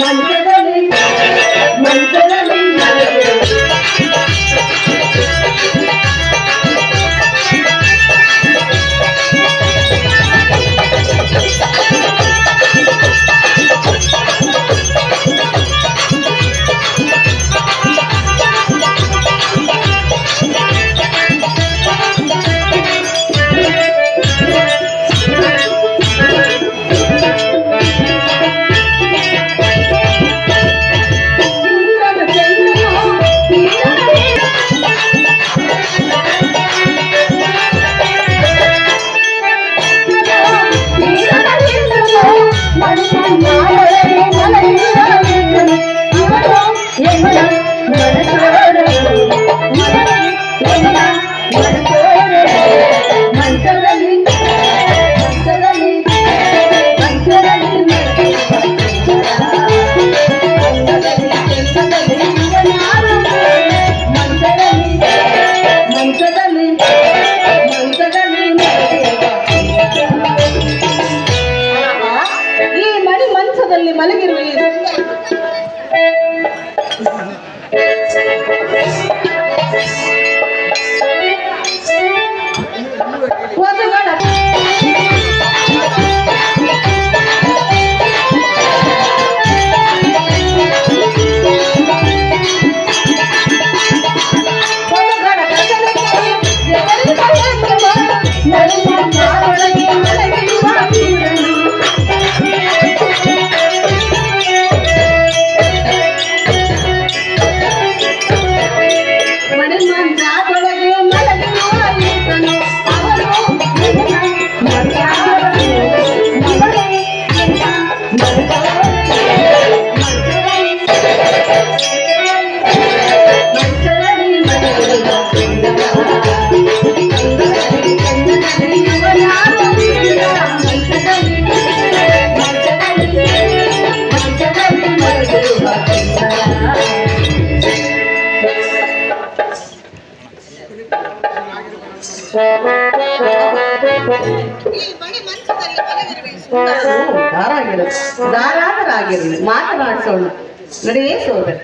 ಮಂಚದಲ್ಲಿ ಮಂಚದಲ್ಲಿ ಧಾರಾಧರಾಗಿರಲಿ ಮಾತನಾಡಿಸೋಣ ನಡೆಯೇ ಸೋದರ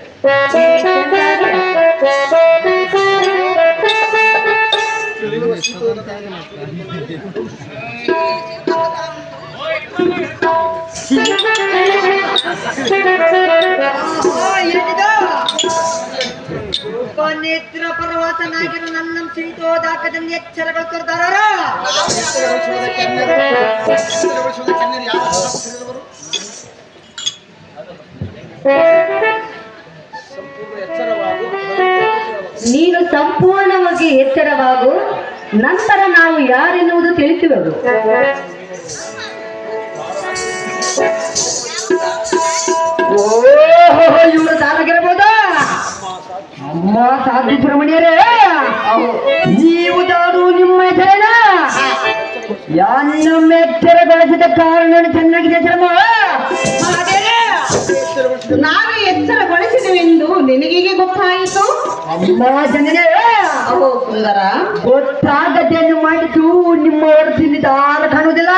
ನೇತ್ರ ಪರವಾಸನಾಗಿರೋ ನನ್ನ ಸೀತೋದಾಕದಲ್ಲಿ ಎಚ್ಚರಗಳು ತೋರ್ದಾರ ನೀನು ಸಂಪೂರ್ಣವಾಗಿ ಎಚ್ಚರವಾಗು, ನಂತರ ನಾವು ಯಾರೆನ್ನುವುದು ತಿಳಿಸುವುದು. ಇವರು ತಾನಾಗಿರಬಹುದಾ? ಅಮ್ಮ ಸಾಧು ಸುಬ್ರಹ್ಮಣ್ಯರೇ, ನೀವು ತಾನು ನಿಮ್ಮ ಹೆಸರೇನ ಯಾನೊಮ್ಮೆ ಎಚ್ಚರಗೊಳಿಸಿದ ಕಾರಣ ಚೆನ್ನಾಗಿದೆ ಶ್ರಮ. ನಾವು ಎಚ್ಚರಗೊಳಿಸಿದೆವೆಂದು ನಿನಗೆ ಗೊತ್ತಾಯಿತು? ಅಮ್ಮ ಜನರೇ, ಅಹೋ ಸುಂದರ, ಗೊತ್ತಾಗದೆಯನ್ನು ಮಾಡಿತು ನಿಮ್ಮವರು ತಿಂದಿದ್ದಾರ ಕಾಣುವುದಿಲ್ಲ.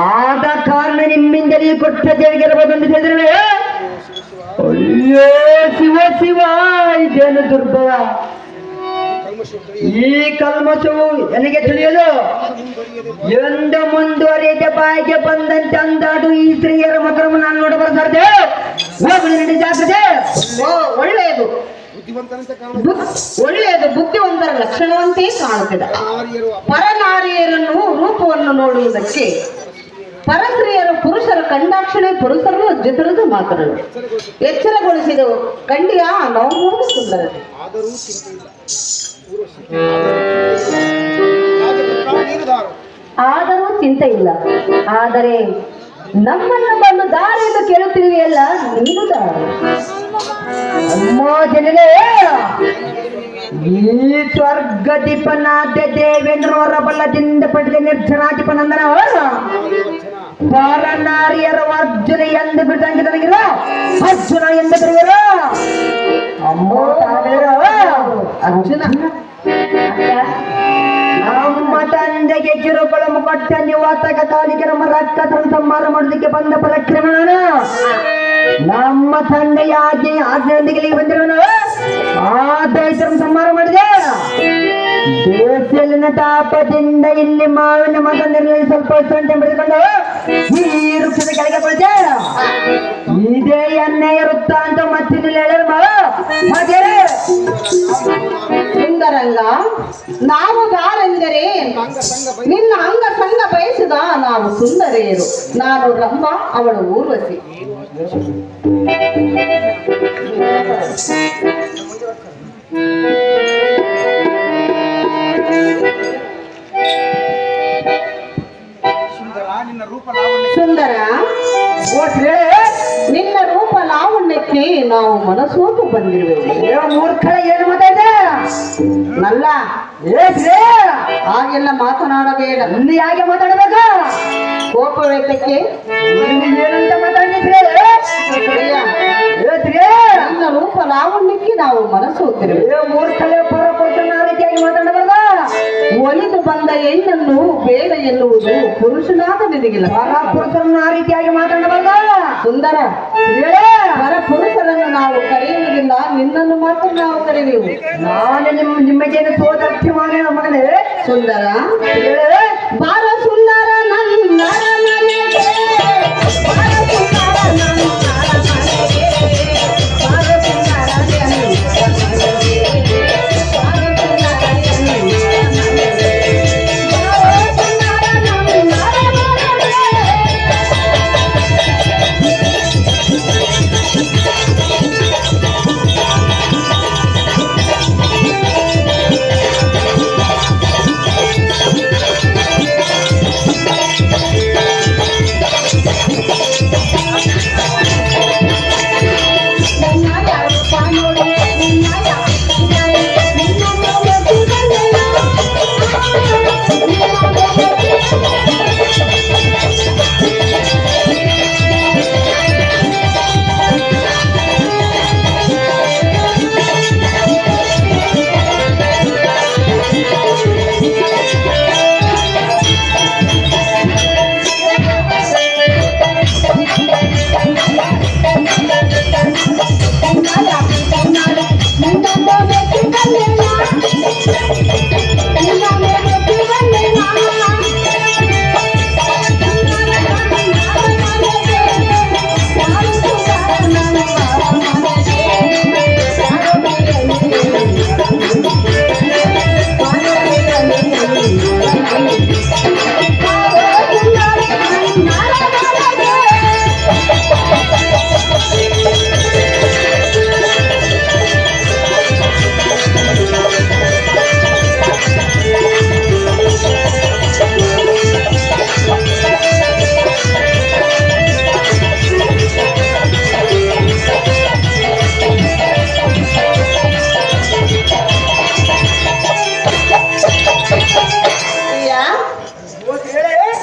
ಆದ ಕಾರಣ ನಿಮ್ಮಿಂದಲೇ ಕೊಟ್ಟ ದೇವಿಗೆರಬಹುದೆಂದು ಹೇಳಿದ್ರೆ, ಅಯ್ಯೋ ಶಿವ ಶಿವ, ಇದೇನು ದುರ್ಭವ. ಈ ಕಲ್ಮಶವು ನನಗೆ ತಿಳಿಯಲು ಎಂದು ಮುಂದುವರಿದ ಬಾಯಿಗೆ ಬಂದಂತೆ ಅಂದಾಡು ಈ ಸ್ತ್ರೀಯರ ಮಕ್ಕಳನ್ನು ನಾನು ನೋಡಬಾರದು ಸಾಧ್ಯ. ಹೋಗಲಿ ಜಾಗ್ರತೆ. ಒಳ್ಳೆಯದು ಒಳ್ಳೆಯದು, ಬುದ್ಧಿವಂತರ ಲಕ್ಷಣವಂತೆ ಕಾಣುತ್ತಿದೆ. ಪರನಾರಿಯರನ್ನು ರೂಪವನ್ನು ನೋಡುವುದಕ್ಕೆ ಪರಸ್ತ್ರೀಯರು ಪುರುಷರ ಕಂಡಾಕ್ಷಣೆ ಪುರುಷರು ಜೊತೆರದು ಮಾತನಾಡು ಎಚ್ಚರಗೊಳಿಸಿದವು ಕಂಡಿಯ ನಾವು ಸುಂದರತೆ. ಆದರೂ ಚಿಂತೆ ಇಲ್ಲ, ಆದರೆ ನಮ್ಮನ್ನು ಬಂದು ದಾರಿಯನ್ನು ಕೇಳುತ್ತಿರುವೆಯಲ್ಲ, ನೀನು ದಾರಿ. ಅಮ್ಮ ಜನರೇ, ಈ ಸ್ವರ್ಗದೀಪನಾದ್ಯ ದೇವೇಂದ್ರವರ ಬಲ್ಲದಿಂದ ಪಡೆದ ನಿರ್ಜನಾಧಿಪನಂದನ ಪರನಾರಿಯರ ಅರ್ಜುನ ಎಂದು ಬಿಟ್ಟಂಗೆ ನನಗಿರ ಅರ್ಜುನ ಎಂದು ಬರೆಯರ. ಅಮ್ಮ ಅರ್ಜುನ ನಮ್ಮ ತಂದೆಗೆ ಕಿರುಕುಳಂ ಕೊಟ್ಟ ನಿವಾತಕ ಕಾಲಿಗೆ ನಮ್ಮ ರಕ್ತ ಸಂಹಾರ ಮಾಡೋದಕ್ಕೆ ಬಂದ ಪರಕ್ರಮಣ ನಮ್ಮ ತಂದೆಯ ಆಜ್ಞೆಯೊಂದಿಗೆ ಬಂದಿರೋನು ಆ ದೈತ್ಯರ ಸಂಹಾರ ಮಾಡಿದೆ. ದೇಶದಲ್ಲಿನ ತಾಪದಿಂದ ಇಲ್ಲಿ ಮಾವಿನ ಮತ ಸ್ವಲ್ಪ ಸೊಂಟೆ ಬರೆದುಕೊಂಡು ಈ ವೃಕ್ಷದ ಕೆಳಗೆ ಕೊಡ್ತೆ. ಇದೇ ಎಣ್ಣೆಯ ವೃತ್ತ ಅಂತ ಮತ್ತಿಲ್ಲಿ ಹೇಳಿದ್ರು ಮತ್ತೆ ಸುಂದರಂಗ, ನಾವು ಗಾರೆಂದರೆ ನಿನ್ನ ಅಂಗ ಸಂಗ ಬಯಸಿದ ನಾವು ಸುಂದರಿಯರು. ನಾನು ರಂಭ, ಅವಳು ಊರ್ವಶಿ. ಸುಂದರ, ನಿನ್ನ ರೂಪ ಲಾವಣ್ಯಕ್ಕೆ ನಾವು ಮನಸೋತು ಬಂದಿರುವೆವು. ಮೂರ್ಖಳ ಏನು ಮಾತಾಡಿದೆ ನಲ್ಲ ಹಾಗೆಲ್ಲ ಮಾತನಾಡಬೇಡ. ಇಲ್ಲಿ ಯಾಕೆ ಮಾತಾಡಬೇಕು? ಕೋಪವೇತಕ್ಕೆ ಏನಂತ ಮಾತಾಡಿದ್ರೆ ನಿನ್ನ ರೂಪ ಲಾವಣ್ಯಕ್ಕೆ ನಾವು ಮನಸೋತಿರುವೆ. ಮೂರ್ಖಳೆ ಪರ ಪುರುಷನ ಆ ರೀತಿಯಾಗಿ ಮಾತಾಡಬಾರ್ದ. ಒಲಿದು ಬಂದ ಹೆಣ್ಣನ್ನು ಬೇಡ ಎನ್ನುವುದು ಪುರುಷನಾದ ನಿನಗಿಲ್ಲ. ಪರ ಪುರುಷರನ್ನು ಆ ರೀತಿಯಾಗಿ ಮಾತಾಡಬಾರ್ದ. ಸುಂದರ, ಪರ ಪುರುಷರನ್ನು ನಾವು ಕರೆಯುವುದಿಲ್ಲ, ನಿನ್ನನ್ನು ಮಾತ್ರ ನಾವು ಕರೆಯುವು. ನಾನು ನಿಮಗೇನು ಸೋದರ್ತಿ ಮಾಡಿ ಮಗನೇ. ಸುಂದರ, ಬಾರ ಸುಂದರ ನನ್ನ ಮನೆಗೆ, ಬಾರ ಸುಂದರ ನನ್ನ ಮನೆಗೆ, ಬಾರ ಸುಂದರ ನನ್ನ ಮನೆಗೆ, ಬಾರ ಸುಂದರ ನನ್ನ ಮನೆಗೆ, ಬಾರ ಸುಂದರ ನನ್ನ ಮನೆಗೆ.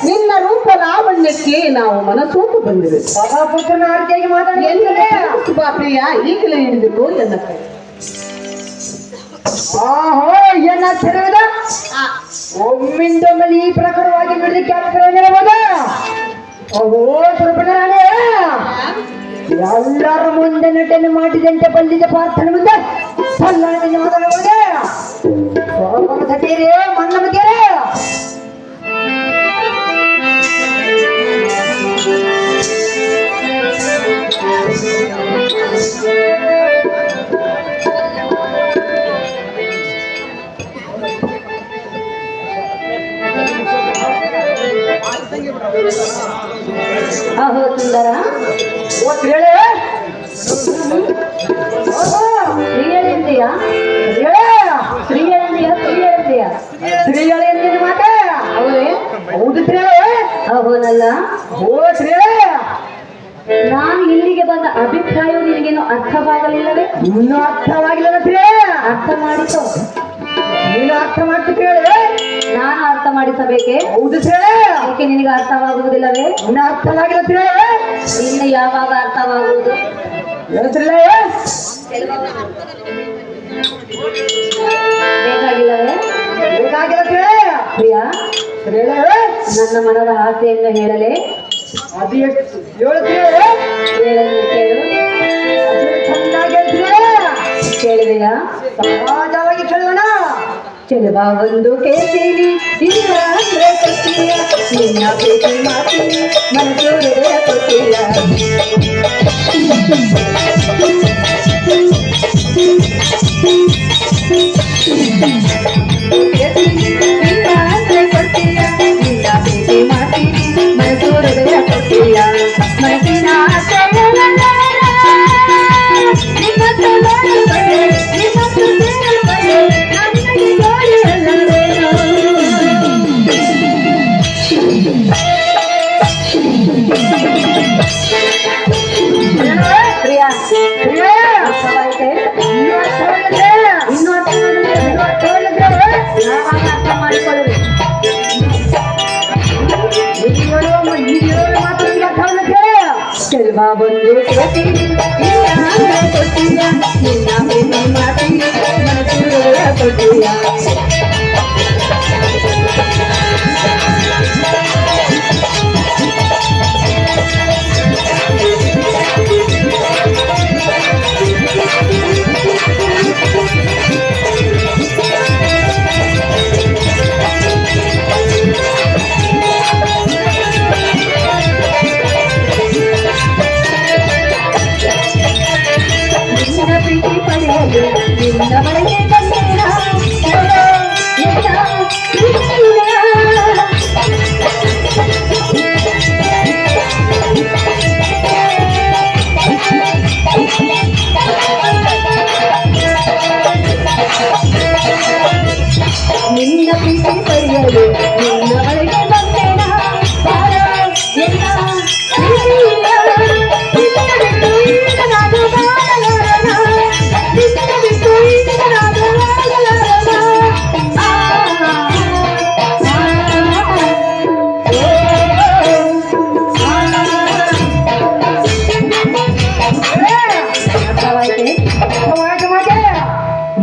ನಿನ್ನ ರೂಪ ಲಾವಣ್ಯಕ್ಕೆ ನಾವು ಮನಸೋತು ಬಂದಿವೆ. ಪುರುಷನ ಆ ರೀತಿಯಾಗಿ ಮಾತಾಡಿದ್ರೆ ಪ್ರಿಯ ಈಗಲೇ ಹಿಡಿದಿತ್ತು ಎನ್ನ ಕೈ. ಆಹೋ ಏನ ತಿರುವಿದ ಒಮ್ಮಿಂದೊಮ್ಮೆ ಈ ಪ್ರಕಾರವಾಗಿ ನುಡಿದಕ್ಕೆ ಆಗ್ತಿರಬಹುದ. ಓಹೋ ಸುರಪಣೆ ಎಲ್ಲರ ಮುಂದೆ ನಟನೆ ಮಾಡಿದಂತೆ ಬಂದಿದ್ದ ಪ್ರಾರ್ಥನೆ ಮುಂದೆ ಸಲ್ಲಾಣಿಗೆ ಮಾತಾಡಬಹುದೇ. ಸಟೀರಿ ಮಣ್ಣ ಮುಗಿಯರೇ ಅಹೋ ಸುಂದರ, ಸ್ತ್ರೀಯಳೆಂದೆಯಾ ಸ್ತ್ರೀಯಳೆಂದೆಯಾ ಸ್ತ್ರೀಯಳೆಂದಿನ ಮಾತ ಅವರೇ? ಹೌದು ಶ್ರೀ. ಅಹೋನಲ್ಲ. ಓ ಶ್ರೀ, ನಾನು ಇಲ್ಲಿಗೆ ಬಂದ ಅಭಿಪ್ರಾಯವು ನಿನಗೇನು ಅರ್ಥವಾಗಲಿಲ್ಲವೇ? ಇನ್ನೂ ಅರ್ಥವಾಗಿಲ್ಲ ಶ್ರೀ. ಅರ್ಥ ಮಾಡಿಕೋ. ನೀನು ಅರ್ಥ ಮಾಡ್ತಿದ್ದೇಳಿ. ನಾನು ಅರ್ಥ ಮಾಡಿಸಬೇಕೆ? ಹೌದು ಶ್ರೀ. ಏಕೆ ನಿನಗೆ ಅರ್ಥವಾಗುವುದಿಲ್ಲವೇ? ಇನ್ನು ಅರ್ಥವಾಗಿಲ್ಲ ಶ್ರೀ. ಇನ್ನು ಯಾವಾಗ ಅರ್ಥವಾಗುವುದು? ಹೇಳ್ತಿಲ್ಲ ಬೇಕಾಗಿಲ್ಲವೇ? ಬೇಕಾಗಿಲ್ಲ ಶ್ರೀ. ಪ್ರಿಯ, ಶ್ರೀ ನನ್ನ ಮನದ ಆಸೆಯನ್ನು ಹೇಳಲೇ? ಅದು ಎಷ್ಟು ಹೇಳು ಶ್ರೀ. ಹೇಳಲು ಕೇಳು. ಕೇಳಿದೆಯಾ? ಸಹಜವಾಗಿ ಕೇಳೋಣ. ಚೆಲುವ ಒಂದು ಕೇಳ್ತೀನಿ, ಇಲ್ಲ ಅಂದ್ರೆ ಕೊಟ್ಟಿಲ್ಲ, ನಿನ್ನ ಪ್ರೀತಿ ಮಾಡ್ತೀನಿ, ಮನಸ್ಸು ಹೃದಯ ಕೊಟ್ಟಿಲ್ಲ. ಇಲ್ಲ ಅಂದ್ರೆ ಕೊಟ್ಟಿಲ್ಲ, ನಿನ್ನ ಪ್ರೀತಿ ಮಾಡ್ತೀನಿ, ಮನಸ್ಸು ಹೃದಯ ಕೊಟ್ಟಿಲ್ಲ. ಮನಸ್ಸಿನ ಆಸೆಯಲ್ಲ ನಿಮ್ಮತ್ತು ನೋಡು ಬಗೆ, ನಿಮ್ಮತ್ತು ಸೇರು ಬಗೆ, ನನ್ನಿಗೆ ಜೋಡಿ ಅಲ್ಲವೇನೋ. ಪ್ರಿಯಾ, ಪ್ರಿಯಾ, ಅರ್ಥವಾಯ್ತೆ? ಇನ್ನೂ ಅರ್ಥವಾಗಲಿದೆ. ಇನ್ನೂ ಅರ್ಥವಾಗಲಿದೆ? ಯಾವಾಗ ಅರ್ಥ ಮಾಡಿಕೊಳ್ಳಿ. ಚೆಲುವ ಒಂದು ಕೇಳ್ತೀನಿ, ಇಲ್ಲ ಅಂದ್ರೆ ಕೊಟ್ಟಿಲ್ಲ, ನಿನ್ನ ಪ್ರೀತಿ ಮಾಡ್ತೀನಿ, ಮನಸ್ಸು ಹೃದಯ ಕೊಟ್ಟಿಲ್ಲ. ನಿನ್ನ ಪ್ರೀತಿ ಪಡೆಯಲು ನಿನ್ನ ಮನೆಗೆ ಬಂದೇನ, ನಿನ್ನ ಪ್ರೀತಿ ಪಡೆಯಲು ನಿನ್ನ ಮನೆಗೆ ಬಂದೇನ, ಬಾರ ಎಲ್ಲ ಪ್ರೀತಿಯ, ನಿನ್ನ ಬಿಟ್ಟು ಈಗ ನಾನು ಬಾಳಲಾರನ, ನಿನ್ನ ಬಿಟ್ಟು ಈಗ ನಾನು ಬಾಳಲಾರನ. ಅರ್ಥವಾಯ್ತೆ? ಅರ್ಥವಾಯ್ತು ಮಾತೆ.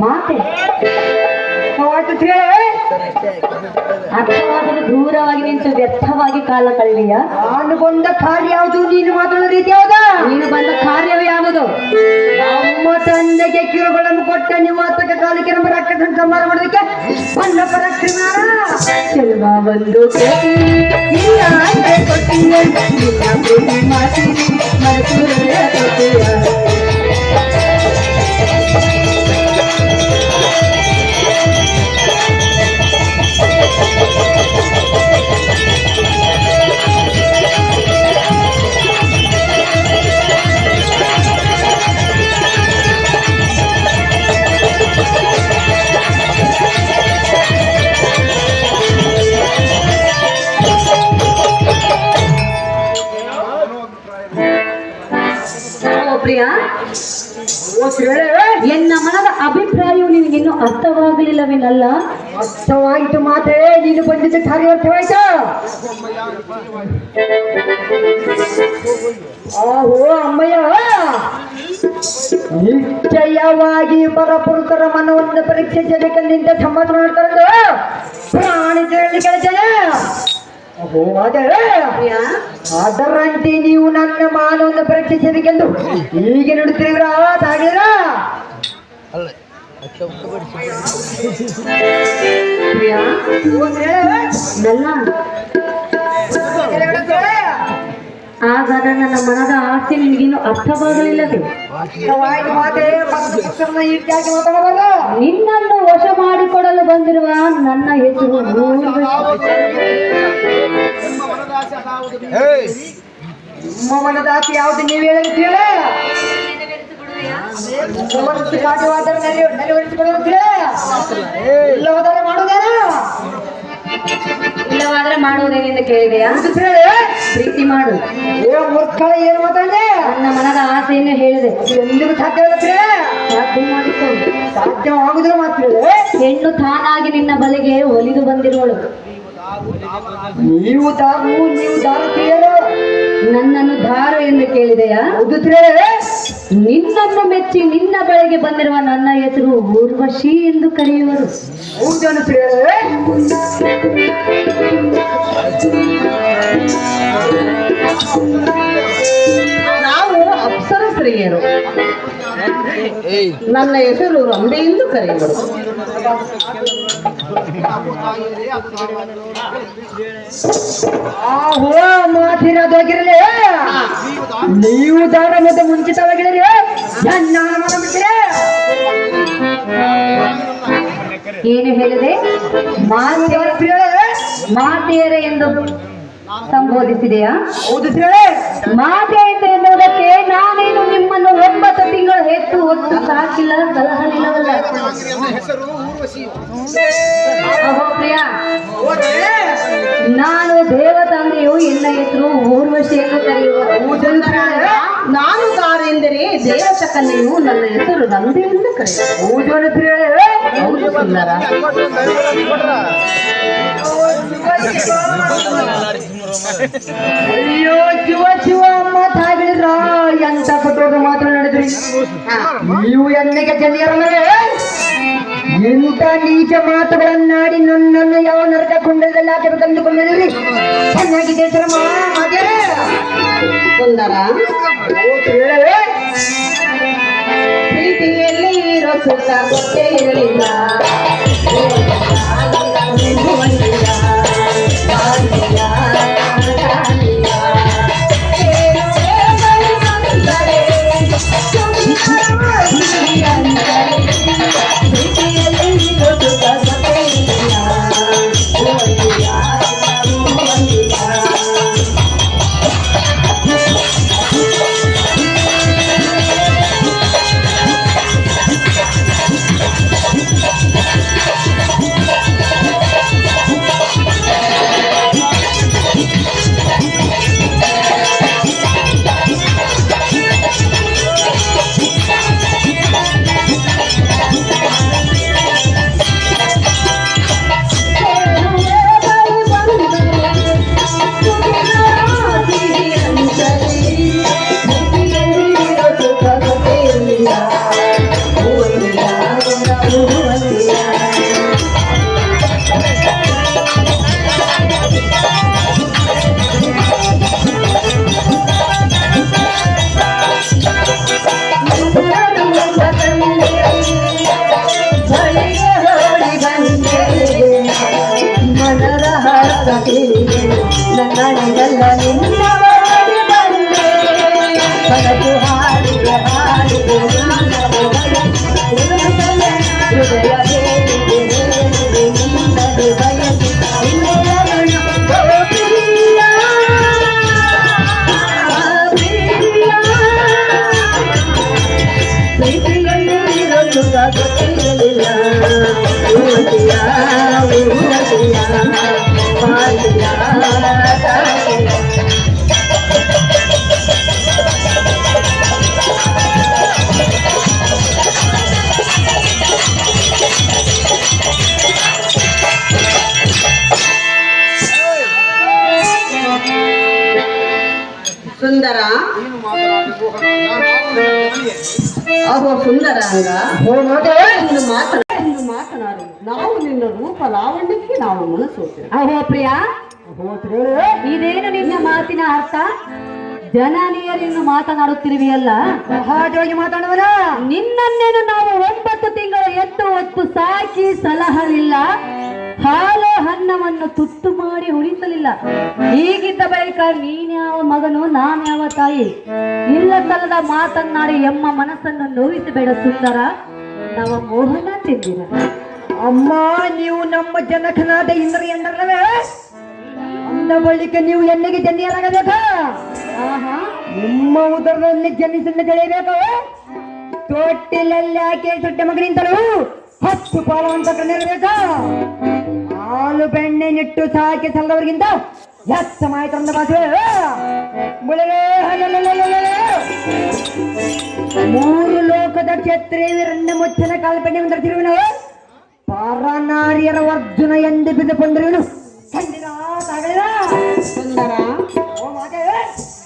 ಮಾತೆ ಅರ್ಥವಾಯ್ತು ತಿಳಿಯೇ. ಅರ್ಥವಾದರೆ ದೂರವಾಗಿ ನಿಂತು ವ್ಯರ್ಥವಾಗಿ ಕಾಲ ಕಳೆಯ. ನಾನು ಬಂದ ಕಾರ್ಯ ಯಾವುದು, ನೀನು ಮಾತಾಡೋ ರೀತಿ ಯಾವ್ದ? ನೀನು ಬಂದ ಕಾರ್ಯವು ಯಾವುದು? ನಮ್ಮ ತಂದೆಗೆ ಕಿರುಗಳನ್ನು ಕೊಟ್ಟ ನಿವಾಸಕ ಕಾಲಕ್ಕೆ ನಮ್ಮ ರಕ್ತ ಸಂಹಾರ ಮಾಡೋದಕ್ಕೆ ಬಂದ ಪರಕ್ರಮ. ಚೆಲುವ ಒಂದು ಕೇಳ್ತೀನಿ, ಇಲ್ಲ ಅಂದ್ರೆ ಕೊಟ್ಟಿಲ್ಲ, ನಿನ್ನ ಪ್ರೀತಿ ಮಾಡ್ತೀನಿ, ಮನಸ್ಸು ಹೃದಯ ಕೊಟ್ಟಿಲ್ಲ. ಓ ಪ್ರಿಯಾ, ಓ ತಿಳಿಯೇ. ಎನ್ನ ಮನದ ಅಭಿಪ್ರಾಯವು ನಿನಗಿನ್ನೂ ಅರ್ಥವಾಗಲಿಲ್ಲವೇನಲ್ಲ? ಅರ್ಥವಾಯಿತು ಮಾತೆ. ನೀನು ಬಂದಿದ್ದ ಕಾರ್ಯ ಅರ್ಥವಾಯ್ತು. ಆಹೋ ಅಮ್ಮಯ್ಯ, ನಿಶ್ಚಯವಾಗಿ ಪರಪುರುಷರ ಮನವನ್ನು ಪರೀಕ್ಷಿಸಬೇಕೆಂದ ಸಮ್ಮತ ಮಾಡ್ಕೊಂಡು ಪ್ರಾಣಿ ಹೇಳಿ ಕೇಳ್ತೇನೆ. ಅಹೋ ಆದರೆ ಪ್ರಿಯಾ, ಅದರಂತೆ ನೀವು ನನ್ನ ಮಾನವನ್ನು ಪರೀಕ್ಷಿಸಬೇಕೆಂದು ಹೀಗೆ ನೋಡುತ್ತೀವ್ರಾ ತಾಗಿರ? ಪ್ರಿಯಾ, ನನ್ನ ಹಾಗಾದ್ರೆ ನನ್ನ ಮನದ ಆಸೆ ನಿನಗಿನ್ನು ಅರ್ಥವಾಗಲಿಲ್ಲವೇ? ಮಾತೆ ಇಟ್ಟಾಗಿ ಮಾತಾಡಬಲ್ಲ. ನಿನ್ನನ್ನು ವಶ ಮಾಡಿಕೊಡಲು ಬಂದಿರುವ ನನ್ನ ಹೆಸರು ನಿಮ್ಮ ಮನದಾಸೆ ಯಾವುದು ನೀವು ಹೇಳುತ್ತೀರ? ಇಲ್ಲವಾದರೆ ಮಾಡುವುದೇನು? ಇಲ್ಲವಾದ್ರೆ ಮಾಡುವುದೇನೆಂದು ಕೇಳಿದೆಯಾ? ಪ್ರೀತಿ ಮಾಡು. ಏ ಮೂರ್ಖಳ ಏನು ಮಾತಾಡಿದೆ? ನನ್ನ ಮನದ ಆಸೆಯನ್ನು ಹೇಳಿದೆ. ಎಂದಿಗೂ ಸಾಧ್ಯವಾಗುತ್ತೆ? ಸಾಧ್ಯ ಮಾಡಿಕೊಂಡು ಸಾಧ್ಯವಾಗುದಿಲ್ಲ ಮಾತ್ರ. ಹೆಣ್ಣು ತಾನಾಗಿ ನಿನ್ನ ಬಲೆಗೆ ಒಲಿದು ಬಂದಿರುವಳು. ನೀವು ದಾರುತ್ತೀಯರು. ನನ್ನನ್ನು ದಾರು ಎಂದು ಕೇಳಿದೆಯಾ? ನಿನ್ನನ್ನು ಮೆಚ್ಚಿ ನಿನ್ನ ಬಳಿಗೆ ಬಂದಿರುವ ನನ್ನ ಹೆಸರು ಊರ್ವಶಿ ಎಂದು ಕರೆಯುವರು. ನಾವು ಇವರು ಅಪ್ಸರ ಸ್ತ್ರೀಯರು. ನನ್ನ ಹೆಸರು ರಂಬೆ ಎಂದು ಕರೆಯುವರು. ಆಹೋ ಮಾತಿರೋದಾಗಿರಲಿ, ನೀವು ದಾರ ಮತ್ತೆ ಮುಂಚಿತವಾಗಿರಲಿ. ಏನು ಹೇಳಿದೆ? ಮಾತೆಯರೇ ಎಂದು ಸಂಬೋಧಿಸಿದೆಯಾ? ಹೌದು ಶ್ರೀಳೆ. ಮಾತೆ ಅಂತ ಎನ್ನುವುದಕ್ಕೆ ನಾನೇನು ನಿಮ್ಮನ್ನು 9 ತಿಂಗಳು ಹೆತ್ತು ಹೊತ್ತು ಸಾಕಿಲ್ಲ, ಸಲಹಲಿಲ್ಲವಲ್ಲ. ಅಹೋ ಪ್ರಿಯ, ನಾನು ದೇವತಾಂಬೆಯು ಎನ್ನ ಹೆಸರು ಊರ್ವಶಿ ಎಂದು ಕರೆಯುವ. ನಾನು ದಾರೆಂದರೆ ದೇವತ ಕನ್ಯೆಯು, ನನ್ನ ಹೆಸರು ರಂಬೆ ಎಂದು ಕರೆಯುವರು. ಹೌದು ಸುಂದರ. ಅಯ್ಯೋ ಶಿವ ಶಿವ ಅಮ್ಮ ತಾಯಿಗಳಿದ್ರ ಎಂತ ಕೊಟ್ಟೋಗ ಮಾತನಾಡಿದ್ರಿ. ನೀವು ಎಣ್ಣೆಗೆ ಜನಿಯರಲ್ಲವೇ ಎಂತ ನೀಚ ಮಾತುಗಳನ್ನಾಡಿ ನನ್ನನ್ನು ಯಾವ ನರಕ ಕುಂಡಲದಲ್ಲಿ ಹಾಕಬೇಕಂದುಕೊಂಡಿದ್ರಿ. ಚೆನ್ನಾಗಿದೆ ಶ್ರಮ ಸುಂದರ, ಪ್ರೀತಿಯಲ್ಲಿ ಇರೋ ಸುಖ ಗೊತ್ತೇ ಇರಲಿಲ್ಲ. ಸುಂದರ, ಅಹೋ ಸುಂದರ ಅಂಗ, ಇನ್ನು ಮಾತನಾಡು. ನಾವು ನಿನ್ನ ರೂಪ ಲಾವಣ್ಯಕ್ಕೆ ನಾವು ಮನಸ್ಸೋತೇವೆ. ಅಹೋ ಪ್ರಿಯ, ಇದೇನು ನಿನ್ನ ಮಾತಿನ ಅರ್ಥ? ಜನನೀಯರೆಂದು ಮಾತನಾಡುತ್ತಿರುವೆಯಲ್ಲ, ಸಹಜವಾಗಿ ಮಾತಾಡುವನ. ನಿನ್ನನ್ನೇನು ನಾವು 9 ತಿಂಗಳು ಎತ್ತು ಹೊತ್ತು ಸಾಕಿ ಸಲಹಲಿಲ್ಲ, ಹಾಲು ಅನ್ನವನ್ನು ತುತ್ತು ಮಾಡಿ ಉಳಿಸಲಿಲ್ಲ. ಹೀಗಿದ್ದ ಬಳಿಕ ನೀನ್ಯಾವ ಮಗನು, ನಾನ್ಯಾವ ತಾಯಿ? ಇಲ್ಲ ಸಲ್ಲದ ಮಾತನ್ನಾಡಿ ಎಮ್ಮ ಮನಸ್ಸನ್ನು ನೋವಿಸಬೇಡ ಸುಂದರ. ನವ ಮೋಹನ ಚೆಂದಿರ. ಅಮ್ಮ, ನೀವು ನಮ್ಮ ಜನಕನಾದ ಇಂದ್ರ ಎಂದರವೇ, ಅಂದ ಬಳಿಕ ನೀವು ಎಣ್ಣೆಗೆ ಜನಿಯರಾಗಬೇಕಾ? ಆಹಾ, ನಿಮ್ಮ ಉದರದಲ್ಲಿ ಜನಿಸನ್ನು ಬೆಳೆಯಬೇಕು. ತೊಟ್ಟಿಲಲ್ಲಿ ಆಕೆ ಸೊಟ್ಟ ಮಗನಿಂದಲೂ 10 ಪಾಲು ಅಂತ ಕಣ್ಣಿರಬೇಕಾ? ಹಾಲು ಬೆಣ್ಣೆ ನಿಟ್ಟು ಸಾಕಿ ಸಲ್ಲದವರಿಗಿಂತ ಎತ್ತ ಮಾಹಿತಿ ಭಾಷೆ ಮೂರು ಲೋಕದ ಕ್ಷತ್ರಿಯರನ್ನ ಮುಚ್ಚನ ಕಾಲ್ಪನೆ ಹೊಂದಿರುವನು. ಪರನಾರಿಯರ ಅರ್ಜುನ ಎಂದು ಬಿದ್ದುಕೊಂಡಿರುವನು. ಸುಂದರ,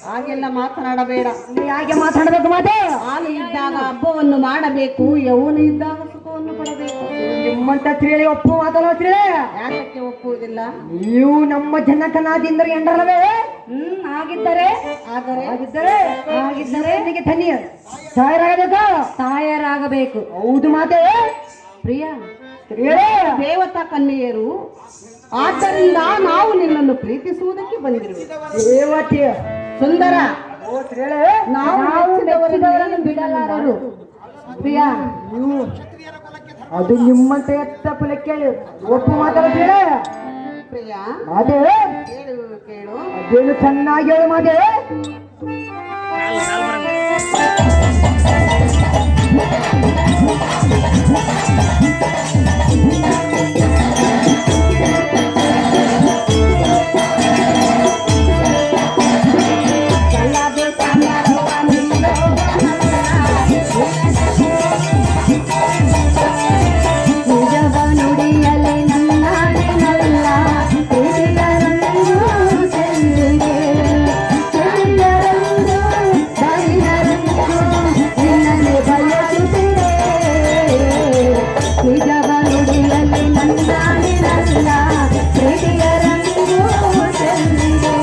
ಹಾಗೆಲ್ಲ ಮಾತನಾಡಬೇಡ. ಯಾಕೆ ಮಾತಾಡಬೇಕು? ಮಾತೆ ಹಾಲು ಇದ್ದಾಗ ಹಬ್ಬವನ್ನು ಮಾಡಬೇಕು, ಯೌವನ ಇದ್ದಾಗ ಸುಖವನ್ನು ಪಡಬೇಕು. ನಿಮ್ಮಂತ ಸ್ತ್ರೀಳಿ ಒಪ್ಪು ಮಾತಾಡೋ ಸ್ತ್ರೀಳೆ ಯಾಕೆ ಒಪ್ಪುವುದಿಲ್ಲ? ನೀವು ನಮ್ಮ ಜನಕನಾದಿಂದ್ರೆ ಎಂಡರವೇ. ಆಗಿದ್ದರೆ ಆಗಿದ್ದರೆ ಹಾಗಿದ್ದರೆ ನಿನಗೆ ತನ್ನಿ ತಯಾರಾಗಬೇಕು. ತಯಾರಾಗಬೇಕು. ಹೌದು ಮಾತೆ ಪ್ರಿಯ, ಹೇಳೇ. ದೇವತಾ ಕನ್ಯೆಯರು, ಆದ್ದರಿಂದ ನಾವು ನಿನ್ನನ್ನು ಪ್ರೀತಿಸುವುದಕ್ಕೆ ಬಂದಿರುವೆ. ದೇವತೆ ಸುಂದರ, ಹೇಳೇ. ನಾವು ಮೆಚ್ಚಿದವರನ್ನು ಬಿಡಲಾರರು. ಪ್ರಿಯ, ನೀವು ಅದು ನಿಮ್ಮಂತ ಎತ್ತ ಕುಲಕ್ಕೆ ಒಪ್ಪು ಮಾತಾಡ್ತೀರ ಪ್ರಿಯ, ಮಾತೆ. ಕೇಳು ಕೇಳು. ಅದೇನು ಚೆನ್ನಾಗಿ ಹೇಳು ಮಾತೆ. ನಿಜವ ನುಡಿಯಲೆ ನನ್ನಾಡಿನಲ್ಲ ಹಿರಿಯರಂದು ಚೆಲ್ಲಿಗೆ ಚೆಲ್ಲರಂದು ಬರಿಯರಂದು ನಿನ್ನನೆ ಬಯಸುತ್ತಿದೆ. ನಿಜವ ನುಡಿಯಲೆ ನನ್ನಾಡಿನಲ್ಲ ಹಿರಿಯರಂದು ಚೆಲ್ಲಿಗೆ.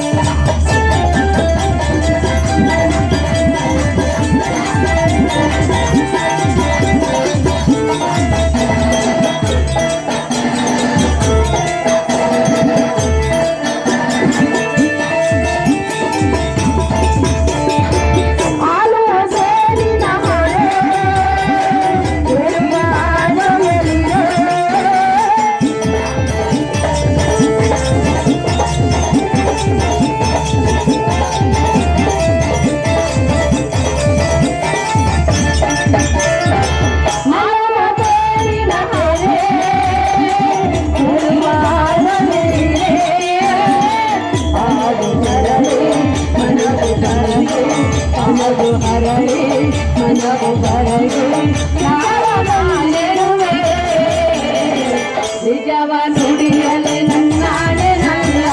ನಿಜವ ನುಡಿಯಲೆ ನನ್ನಾಡೆ ನನ್ನ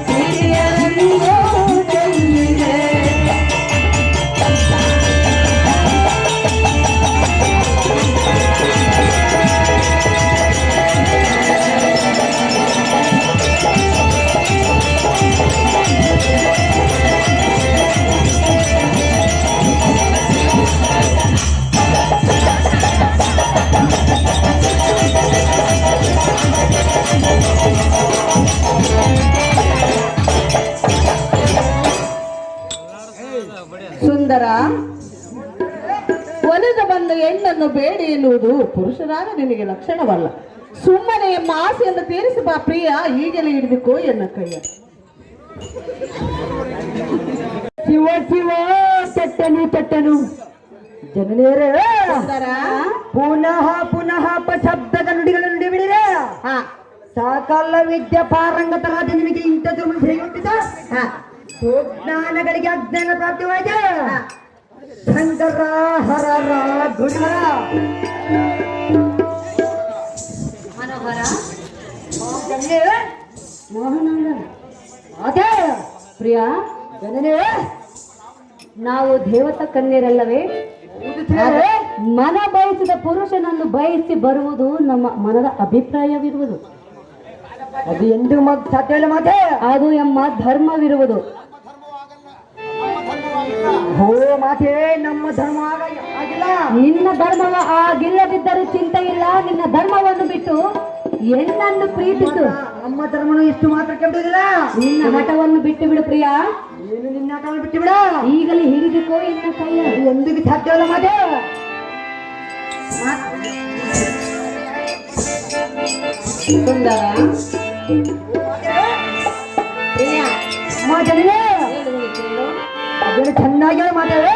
ಹಿರಿಯರಂದು ಚೆಲ್ಲಿದೆ. ಸುಂದರ, ಒಲಿದು ಬಂದ ಹೆಣ್ಣನ್ನು ಬೇಡಿ ಎನ್ನುವುದು ಪುರುಷರಾದ ನಿನಗೆ ಲಕ್ಷಣವಲ್ಲ. ಸುಮ್ಮನೆ ಎಂಬ ಆಸೆಯನ್ನು ತೀರಿಸಿ ಬಾ ಪ್ರಿಯ, ಈಗಲೇ ಹಿಡಿದುಕೋ ಎನ್ನ ಕೈಯ. ಶಿವ ಶಿವ ಕೆಟ್ಟನು ಕೆಟ್ಟನು ಜನನೇರೇ. ಸುಂದರ, ಪುನಃ ಪುನಃ ಅಪಶಬ್ದದ ನುಡಿಗಳನ್ನು ನುಡಿಬಿಡಿರೆ. ಸಕಲ ವಿದ್ಯೆ ಪಾರಂಗತರಾದ ನಿನಗೆ ಇಂಥದ್ದು ಹೇಗುತ್ತಿದ್ದ ಜ್ಞಾನಗಳಿಗೆ ಅಜ್ಞಾನ ಪ್ರಾಪ್ತಿವಾಯಿತು. ಶಂಕರ ಹರರ ಗುರುಗಳ ಮನೋಹರ, ಮೋಹನ ಅದೇ ಪ್ರಿಯ, ಜನನೇ ನಾವು ದೇವತಾ ಕನ್ಯರಲ್ಲವೇ? ಮನ ಬಯಸಿದ ಪುರುಷನನ್ನು ಬಯಸಿ ಬರುವುದು ನಮ್ಮ ಮನದ ಅಭಿಪ್ರಾಯವಿರುವುದು. ಅದು ಎಂದು ಸಾಧ್ಯ ಇಲ್ಲ ಮಾತೆ. ಅದು ಎಂಬ ಧರ್ಮವಿರುವುದು. ಹೋ ಮಾತೆ, ನಮ್ಮ ಧರ್ಮ ಆಗಿಲ್ಲ. ನಿನ್ನ ಧರ್ಮವ ಆಗಿಲ್ಲದಿದ್ದರೂ ಚಿಂತೆ ಇಲ್ಲ. ನಿನ್ನ ಧರ್ಮವನ್ನು ಬಿಟ್ಟು ಹೆಣ್ಣನ್ನು ಪ್ರೀತಿಸು. ನಮ್ಮ ಧರ್ಮನು ಇಷ್ಟು ಮಾತ್ರ ಕೆಂಪಿಲ್ಲ. ನಿನ್ನ ಹಠವನ್ನು ಬಿಟ್ಟು ಬಿಡು ಪ್ರಿಯ. ಏನು ನಿನ್ನ ಆಟವನ್ನು ಬಿಟ್ಟು ಬಿಡ. ಈಗಲೇ ಹಿಡಿದುಕೋ ಎನ್ನ ಕೈಯ. ಎಂದಿಗೂ ಸಾಧ್ಯ ಇಲ್ಲ ಮಾತೆ. ಸುಂದರ, ಪ್ರಿಯ, ಮಾತನೇ ಹೇಳುವುದು ಕೇಳು. ಅದನ್ನು ಚೆನ್ನಾಗಿ ಮಾತಾಡೆ.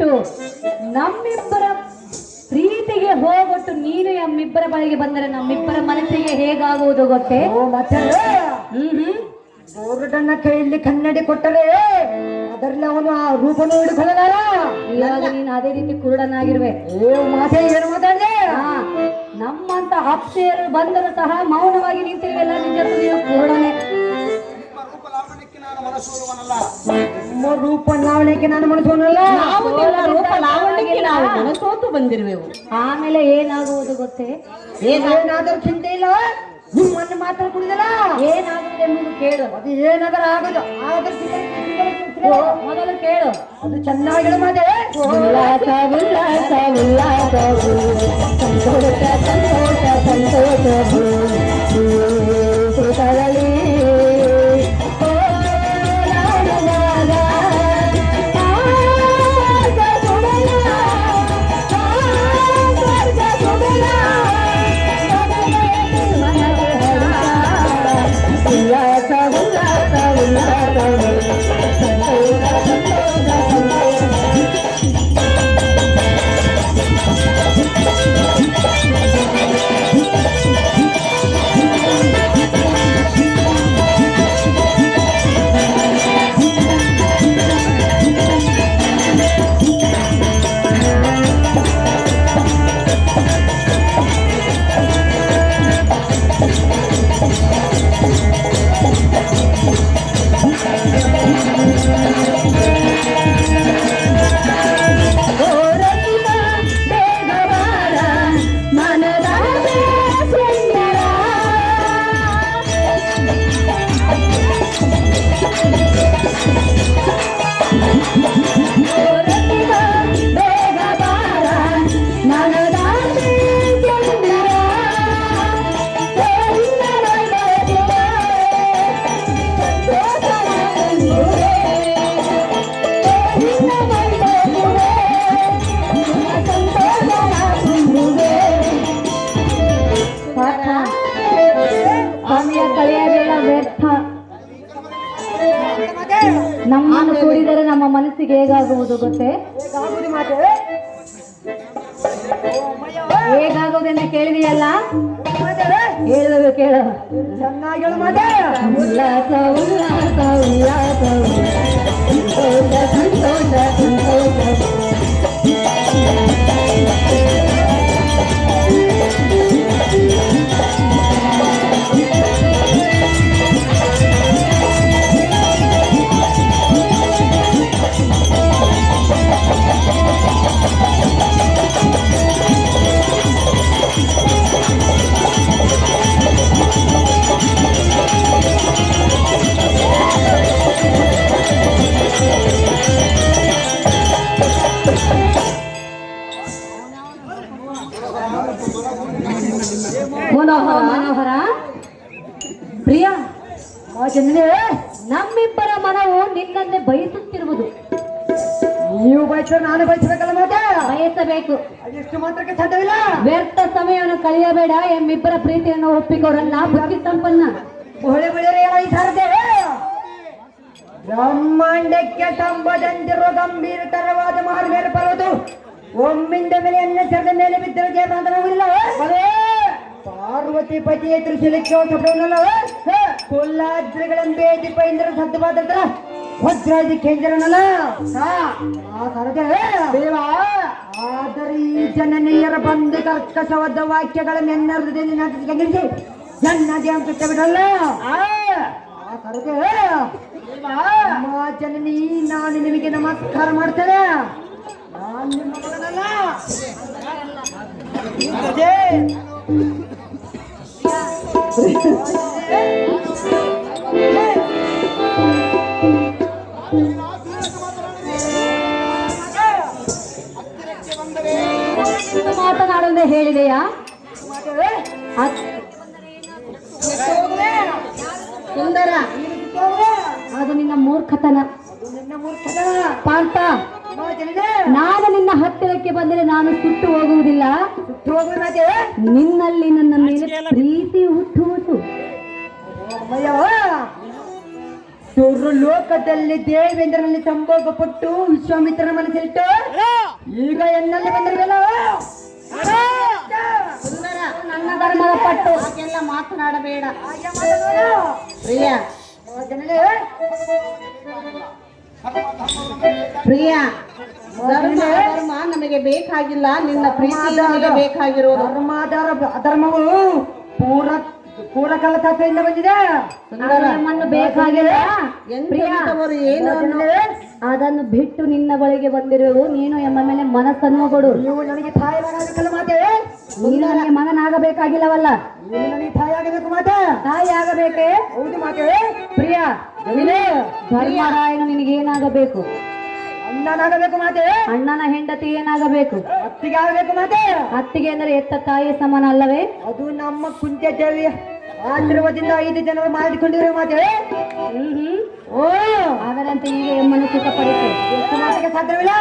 ಬಿಟ್ಟು ನಮ್ಮಿಬ್ಬರ ಪ್ರೀತಿಗೆ ಹೋಗೊಟ್ಟು ನೀನು ನಮ್ಮಿಬ್ಬರ ಬಳಿಗೆ ಬಂದರೆ ನಮ್ಮಿಬ್ಬರ ಮನಸ್ಸಿಗೆ ಹೇಗಾಗುವುದು ಗೊತ್ತೇ? ಓ ಮತ್ತೆ ಬೋರ್ಡನ್ನ ಕೈಯಲ್ಲಿ ಕನ್ನಡಿ ಕೊಟ್ಟರೆ ಅದರಲ್ಲಿ ಅವನು ಆ ರೂಪ ನೋಡಿಕೊಳ್ಳಲಾರ. ಇವಾಗ ನೀನು ಅದೇ ರೀತಿ ಕುರುಡನಾಗಿರುವೆ. ಮಾತೆ ಏನು ಮಾತಾಡಿದೆ? ನಮ್ಮಂತ ಅಪ್ಸೆಯರು ಬಂದರೂ ಸಹ ಮೌನವಾಗಿ ನಿಂತಿರುವೆಲ್ಲ, ನಿಜ ನೀನು ಕುರುಡನೆ. ನಿಮ್ಮ ರೂಪ ಲಾವಣ್ಯಕ್ಕೆ ನಾನು ಮನಸ್ಸೋನಲ್ಲ. ನಾವು ನಿನ್ನ ರೂಪ ಲಾವಣ್ಯಕ್ಕೆ ನಾವು ಮನಸೋತು ಬಂದಿರುವೆವು. ಆಮೇಲೆ ಏನಾಗುವುದು ಗೊತ್ತೇ? ಏನಾದರೂ ಚಿಂತೆ ಇಲ್ಲ, ನಿಮ್ಮನ್ನು ಮಾತ್ರ ಕುಡಿದಲ್ಲ. ಏನಾಗುವುದು ಎಂಬುದು ಕೇಳು. ಅದು ಏನಾದರೂ ಆಗುದು, ಮೊದಲು ಕೇಳು. ಅದು ಚೆನ್ನಾಗಿರೋ ಮಾತೆ. ಉಲ್ಲಾಸ ಉಲ್ಲಾಸ ಉಲ್ಲಾಸ ಸಂತೋಷ ಸಂತೋಷ ಸಂತೋಷ ಸುಖದಲ್ಲಿ ಉಲ್ಲಾಸ ಉಲ್ಲಾಸ ಉಲ್ಲಾಸ ನಮ್ಮನ್ನು ಕೂಡಿದರೆ ನಮ್ಮ ಮನಸ್ಸಿಗೆ ಹೇಗಾಗುವುದು ಗೊತ್ತೇ? ಹೇಗಾಗುವುದೆಂದು ಕೇಳಿದೆಯಲ್ಲ, ಹೇಳಿದವು ಕೇಳು. ಚೆನ್ನಾಗಿ ಮಾತೆ. ಉಲ್ಲಾಸ ಉಲ್ಲಾಸ ಉಲ್ಲಾಸ ಸಂತೋಷ ಸಂತೋಷ ಸಂತೋಷ. ಮನೋಹರ ಪ್ರಿಯ, ನಮ್ಮಿಬ್ಬರ ಮನವು ನಿನ್ನನ್ನೇ ಬಯಸುತ್ತಿರುವುದು. ನೀವು ಬಯಸಿದ್ರೆ ನಾನು ಬಯಸಬೇಕಲ್ಲ ಮಾತೆ? ಬಯಸಬೇಕು. ಅದೆಷ್ಟು ಮಾತ್ರಕ್ಕೆ ಸಾಧ್ಯವಿಲ್ಲ. ವ್ಯರ್ಥ ಸಮಯವನ್ನು ಕಳೆಯಬೇಡ. ಎಮ್ಮಿಬ್ಬರ ಪ್ರೀತಿಯನ್ನು ಒಪ್ಪಿಕೊರಲ್ಲ ಬುದ್ಧಿ ಸಂಪನ್ನ. ಹೊಳೆ ಬೆಳೆಯರೆ ಸಾರದೇವೆ. ಬ್ರಹ್ಮಾಂಡಕ್ಕೆ ಸಂಬಂಧಿಸಿರುವ ಗಂಭೀರತರವಾದ ಮಾರ್ಮೇಲೆ ಪರ್ವತು ಒಮ್ಮಿಂದ ಮೇಲೆ ಎನ್ನದ ಮೇಲೆ ಬಿದ್ದರೆ ಜಯಪ್ರಾಂತನಾಗುವುದಿಲ್ಲ. ಪಾರ್ವತಿ ಪತಿಯ ತ್ರಿಶೂಲಕ್ಕೆ ಸಪಡವನ್ನಲ್ಲ. ಕೊಲ್ಲಾದ್ರಿಗಳಂತೆ ದೀಪ ಇಂದ್ರ ಸದ್ದುವಾದಂತರ ವಜ್ರಾದಿ ಕೇಂದ್ರನಲ್ಲ. ಆದರೆ ಈ ಜನನೀಯರ ಬಂದು ಕರ್ಕಶವಾದ ವಾಕ್ಯಗಳನ್ನು ಎನ್ನ ಹೃದಯದಲ್ಲಿ ನಾಟಿಸಿ ಜನ್ನದೇ ಅಂತ ಬಿಡಲ್ಲ. ಜನನಿ, ನಾನು ನಿಮಗೆ ನಮಸ್ಕಾರ ಮಾಡ್ತೇನೆ. ನಾನು ನಿಮ್ಮ ಮಗನಲ್ಲ. ಮಾತನಾಡುವುದೇ ಹೇಳಿದೆಯಾ? ಸುಂದರ, ಅದು ನಿನ್ನ ಮೂರ್ಖತನ. ಪಾರ್ಥ, ನಾನು ನಿನ್ನ ಹತ್ತಿರಕ್ಕೆ ಬಂದರೆ ನಾನು ಸುಟ್ಟು ಹೋಗುವುದಿಲ್ಲ. ನಿನ್ನಲ್ಲಿ ನನ್ನ ಮೇಲೆ ಪ್ರೀತಿ ಹುಟ್ಟುವುದು. ಲೋಕದಲ್ಲಿ ದೇವೇಂದ್ರನಲ್ಲಿ ಸಂಭೋಗ ಪಟ್ಟು ವಿಶ್ವಾಮಿತ್ರನ ಮನಸ್ಸಲ್ಲಿಟ್ಟು ಈಗ ಎನ್ನಲ್ಲಿ ಬಂದಿರಲಿಲ್ಲ ಸುಂದರ ನನ್ನ ಧರ್ಮದ ಪಟ್ಟು ಹಾಗೆಲ್ಲ ಮಾತನಾಡಬೇಡ ಪ್ರಿಯ ಪ್ರಿಯ ಧರ್ಮ ನಮಗೆ ಬೇಕಾಗಿಲ್ಲ, ನಿನ್ನ ಪ್ರೀತಿ ನಮಗೆ ಬೇಕಾಗಿರೋದು. ಅಧರ್ಮವು ಪೂರಕಲ ತಾತೆಯಿಂದ ಬಂದಿದೆ. ನಮ್ಮನ್ನು ಬೇಕಾಗಿಲ್ಲ ಪ್ರಿಯ, ಎಂತವರು ಏನು ಅದನ್ನು ಬಿಟ್ಟು ನಿನ್ನ ಬಳಿಗೆ ಬಂದಿರುವುದು ನೀನು ಎಂಬ ಮೇಲೆ ಮನಸ್ಸನ್ನು ಕೊಡು. ನೀವು ನನಗೆ ತಾಯಿಯಾಗಬೇಕಲ್ಲ ಮಾತೆ, ನೀನು ನನಗೆ ಮಗನಾಗಬೇಕಾಗಿಲ್ಲವಲ್ಲ, ನೀವು ನನಗೆ ತಾಯಿ ಆಗಬೇಕು ಮಾತೆ. ತಾಯಿ ಆಗಬೇಕೇ? ಹೌದು ಮಾತೆ. ಪ್ರಿಯ ಧರ್ಮರಾಯನು ನಿನಗೇನಾಗಬೇಕು? ಅಣ್ಣನಾಗಬೇಕು ಮಾತೆ. ಅಣ್ಣನ ಹೆಂಡತಿ ಏನಾಗಬೇಕು? ಅತ್ತಿಗೆ ಆಗಬೇಕು ಮಾತೆ. ಅತ್ತಿಗೆ ಅಂದರೆ ಎತ್ತ ತಾಯಿ ಸಮಾನ ಅಲ್ಲವೇ? ಅದು ನಮ್ಮ ಕುಂತ್ಯ ದೇವಿ ಆಶೀರ್ವಾದದಿಂದ 5 ಜನರು ಮಾಡಿಕೊಂಡಿರೋ ಮಾತೆ. ಓ ಅದರಂತೆ ಈಗ ಎಮ್ಮನ್ನು ಸುಖಪಡಿಸಿ. ಎಷ್ಟು ಮಾತಿಗೆ ಸಾಧ್ಯವಿಲ್ಲ.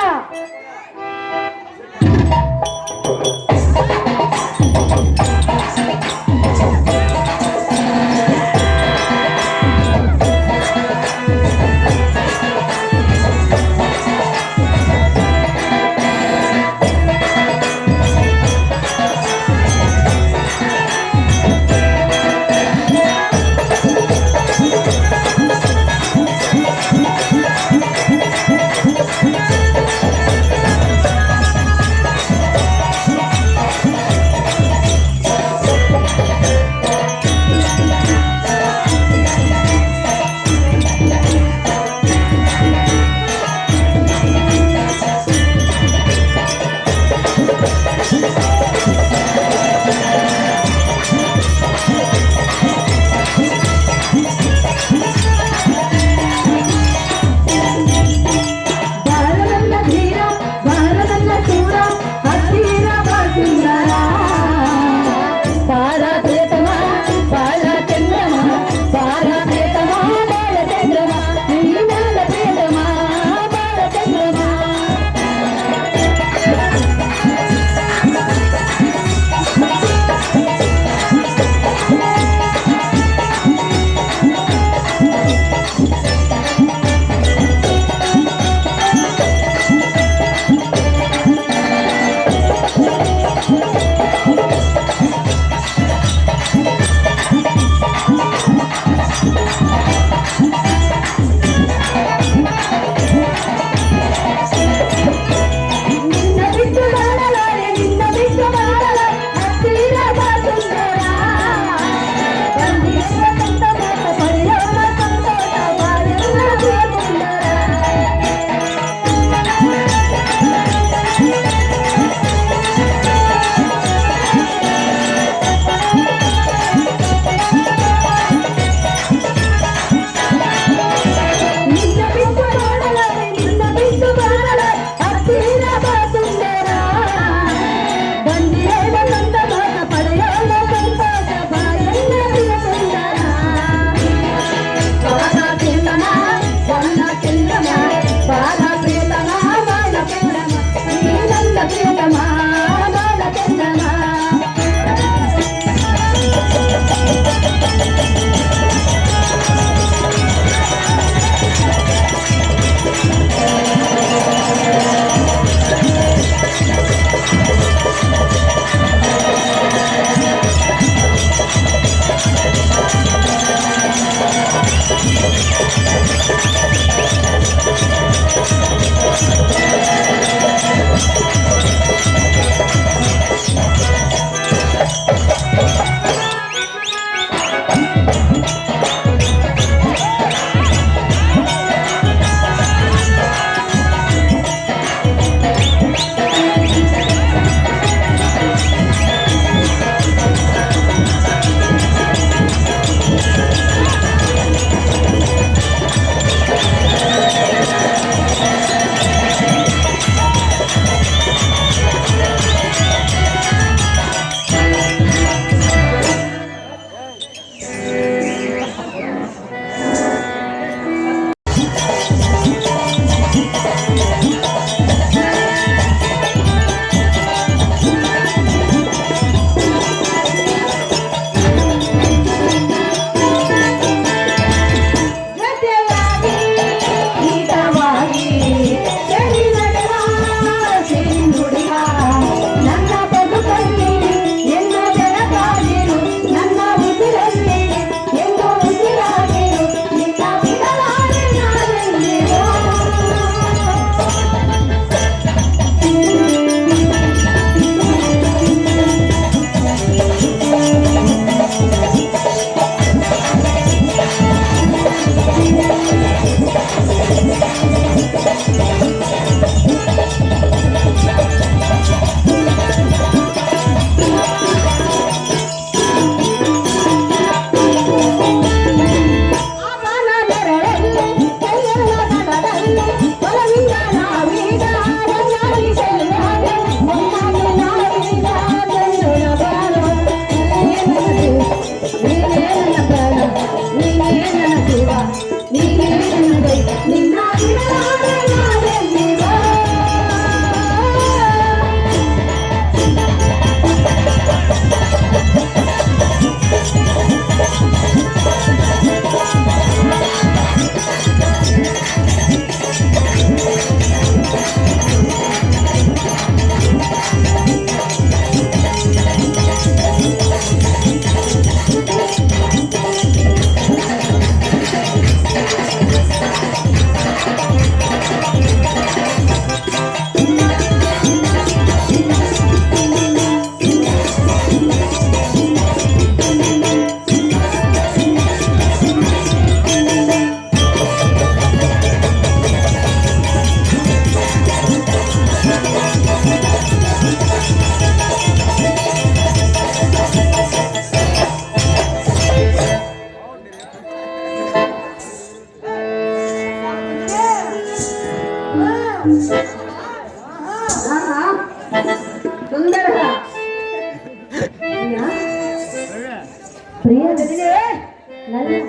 ನನ್ನ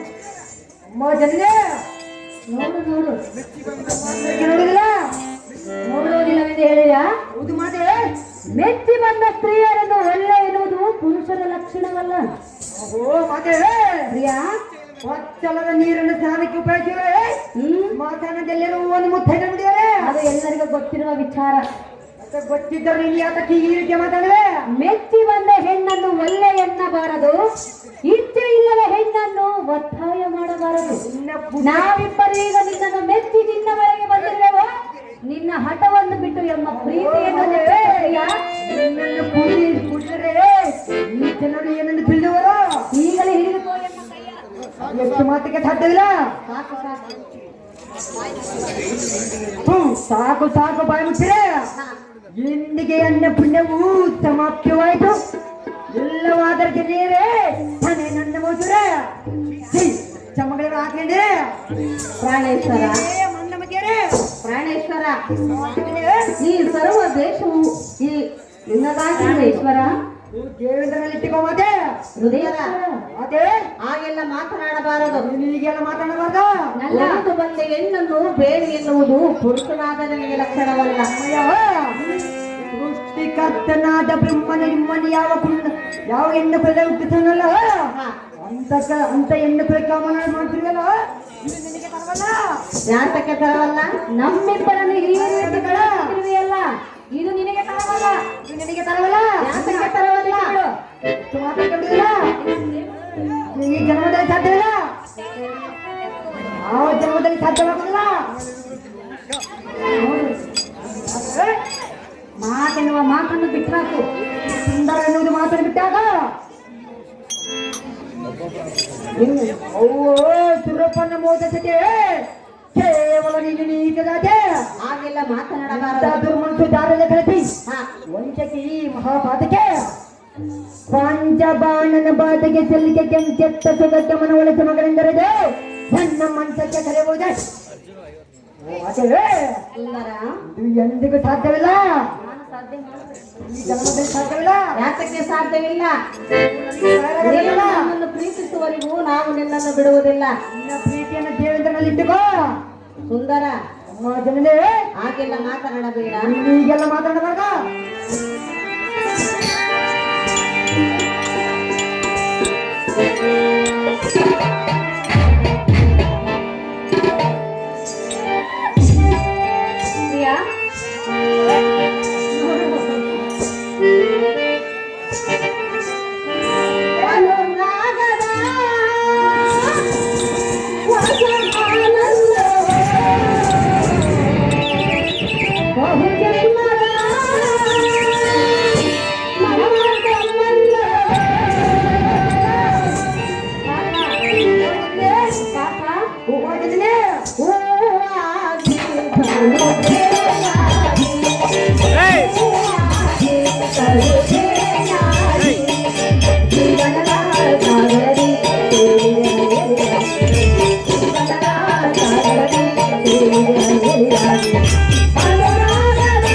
ಅಮ್ಮ ಜನನೇ ನೋಡು ನೋಡು ನೋಡಿದಿಲ್ಲ ನೋಡುವುದಿಲ್ಲವೆಂದು ಹೇಳಿಯಾ? ಹೌದು ಮಾತೆ. ಮೆಚ್ಚಿ ಬಂದ ಸ್ತ್ರೀಯರನ್ನು ಒಳ್ಳೆ ಎನ್ನುವುದು ಪುರುಷರ ಲಕ್ಷಣವಲ್ಲ. ಓ ಮಾತೆ, ಪ್ರಿಯಾ, ಒಚ್ಚಲದ ನೀರನ್ನು ಸ್ನಾನಕ್ಕೆ ಉಪಯೋಗಿಸಿವೆ. ಮಾತಾನದೆಲ್ಲರೂ ಒಂದು ಮುತ್ತೈದ ಬಿಡಿದರೆ ಅದು ಎಲ್ಲರಿಗೂ ಗೊತ್ತಿರುವ ವಿಚಾರ. ಗೊತ್ತಿದ್ದರು ನೀನು ಯಾತಕ್ಕೆ ಈ ರೀತಿ ಮಾತಾಡುವೆ? ಮೆಚ್ಚಿ ಬಂದ ಹೆಣ್ಣನ್ನು ಒಳ್ಳೆ ಎನ್ನಬಾರದು, ಇಚ್ಛೆ ಇಲ್ಲದ ಹೆಣ್ಣನ್ನು ಒತ್ತಾಯ ಮಾಡಬಾರದು. ನಾವಿಬ್ಬರು ಈಗ ನಿನ್ನನ್ನು ಮೆಚ್ಚಿ ನಿನ್ನ ಬಳಿಗೆ ಬಂದಿರುವೆವು. ನಿನ್ನ ಹಠವನ್ನು ಬಿಟ್ಟು ಎಂಬ ಪ್ರೀತಿಯನ್ನು ಪ್ರಿಯಾ, ನಿನ್ನನ್ನು ಕುಡಿದರೆ ಈ ಜನರು ಏನನ್ನು ತಿಳಿದವರು ಈಗಲೇ ಹಿಡಿದುಕೋ ಎಂಬ ಕೈಯ. ಎಷ್ಟು ಮಾತಿಗೆ ಸಾಧ್ಯವಿಲ್ಲ. ಸಾಕು ಸಾಕು. ಸಾಕು ಸಾಕು ಬಾಯಿ ಮುಚ್ಚಿರೆ. ಇಂದಿಗೆ ಅನ್ನ ಪುಣ್ಯವು ಸಮಾಪ್ಯವಾಯಿತು. ಎಲ್ಲವಾದರ ಜನರೇ ತಾನೇ ನನ್ನ ಮೋಜುರೆ ಚಮಗಳ ಹಾಕಿದ್ರೆ ಪ್ರಾಣೇಶ್ವರ, ಮನ್ನ ಮಧ್ಯರೆ ಪ್ರಾಣೇಶ್ವರ, ಈ ಸರ್ವ ದೇಶವು ಈ ನಿನ್ನದಾಗಿದೆ ಈಶ್ವರ. ದೇವೇಂದ್ರನಲ್ಲಿ ಇಟ್ಟಿಕೋ ಮಾತೆ. ಹೃದಯ ಅದೇ ಹಾಗೆಲ್ಲ ಮಾತನಾಡಬಾರದು. ನೀಗೇನು ಮಾತಾಡಬಾರ್ದ. ಒಂದು ಬಂದ ಹೆಣ್ಣನ್ನು ಬೇಡಿ ಎನ್ನುವುದು ಪುರುಷನಾದ ನನಗೆ ಲಕ್ಷಣವಲ್ಲ. ಸೃಷ್ಟಿಕರ್ತನಾದ ಬ್ರಹ್ಮನ ನಿಮ್ಮನ್ನು ಯಾವ ಹೆಣ್ಣು ಪದ ಹುಟ್ಟಿಸನಲ್ಲ ಅಂತ ಹೆಣ್ಣು ಪದ ಕಾಮನ ಮಾಡ್ತೀವಲ್ಲ, ಇದು ನಿನಗೆ ತರವಲ್ಲ. ಯಾತಕ್ಕೆ ತರವಲ್ಲ? ನಮ್ಮಿಬ್ಬರನ್ನು ಈ ರೀತಿ ಕಳಿಸುತ್ತಿರುವೆಯಲ್ಲ, ಇದು ನಿನಗೆ ತರವಲ್ಲ. ಇದು ನಿನಗೆ ತರವಲ್ಲ. ಯಾತಕ್ಕೆ ತರವಲ್ಲ? ಎಷ್ಟು ಮಾತಾಡಿಲ್ಲ. ಈ ಜನ್ಮದಲ್ಲಿ ಸಾಧ್ಯವಿಲ್ಲ. ಯಾವ ಜನ್ಮದಲ್ಲಿ ಸಾಧ್ಯವಾಗಲ್ಲ. ಮಾತೆನ್ನುವ ಮಾತನ್ನು ಬಿಟ್ಟಾಕು. ಸುಂದರ ಎನ್ನುವುದು ಮಾತನ್ನು ಬಿಟ್ಟಾಗ ಓ ಸುರಪ್ಪನ ಮೋದಕ್ಕೆ ಕೇವಲ ನೀನು ನೀಗದಾದೆ. ಹಾಗೆಲ್ಲ ಮಾತನಾಡಬಾರದು. ದುರ್ಮಂತು ದಾರದ ಕಳತಿ ಹಾ, ವಂಚಕಿ ಮಹಾಪಾತಕ್ಕೆ ಪಾಂಚಬಾಣನ ಬಾಧೆಗೆ ಸಲ್ಲಿಕೆ ಕೆಂಚೆತ್ತ ಸುಗತ ಮನವೊಳಸ ಮಗಳೆಂದರದು ನನ್ನ ಮಂಚಕ್ಕೆ ಕರೆಯುವುದೇ. ಸುಂದರ, ಇದು ಎಂದಿಗೂ ಸಾಧ್ಯವಿಲ್ಲ. ನಾನು ಸಾಧ್ಯ ಮಾಡುತ್ತೇನೆ. ಈ ಜನ್ಮದಲ್ಲಿ ಸಾಧ್ಯವಿಲ್ಲ. ಯಾತಕ್ಕೆ ಸಾಧ್ಯವಿಲ್ಲ? ಸಾಧ್ಯವಿಲ್ಲ. ನಮ್ಮನ್ನು ಪ್ರೀತಿಸುವವರೆಗೂ ನಾವು ನಿನ್ನನ್ನು ಬಿಡುವುದಿಲ್ಲ. ನಿನ್ನ ಪ್ರೀತಿಯನ್ನು ದೇವೇಂದ್ರನಲ್ಲಿ ಇಟ್ಟುಕೋ. ಸುಂದರ, ಅಮ್ಮ ಜನನೇ ಹಾಗೆಲ್ಲ ಮಾತನಾಡಬೇಡ. ನೀನು ಈಗೆಲ್ಲ ಮಾತಾಡಬಾರ್ದ. ಪ್ರಿಯಾ, ಅನುರಾಗದ ವಸಮಾನಂದ ಬಹುಜನ್ಮದ ಮನೋಗಮನ. ಪಾಪ ಹೂವಾಗಿದ್ದೀನಿ. ಹೂವಾಗಿ ಕರುಣೆಯಾಗಿ, ಹೂವಾಗಿ ಕರುಣೆಯಾಗಿ, ಜೀವನದ ಸಾಗರಿ ಜೀವನದ ಸಾಗರಿ ಅನುರಾಗದ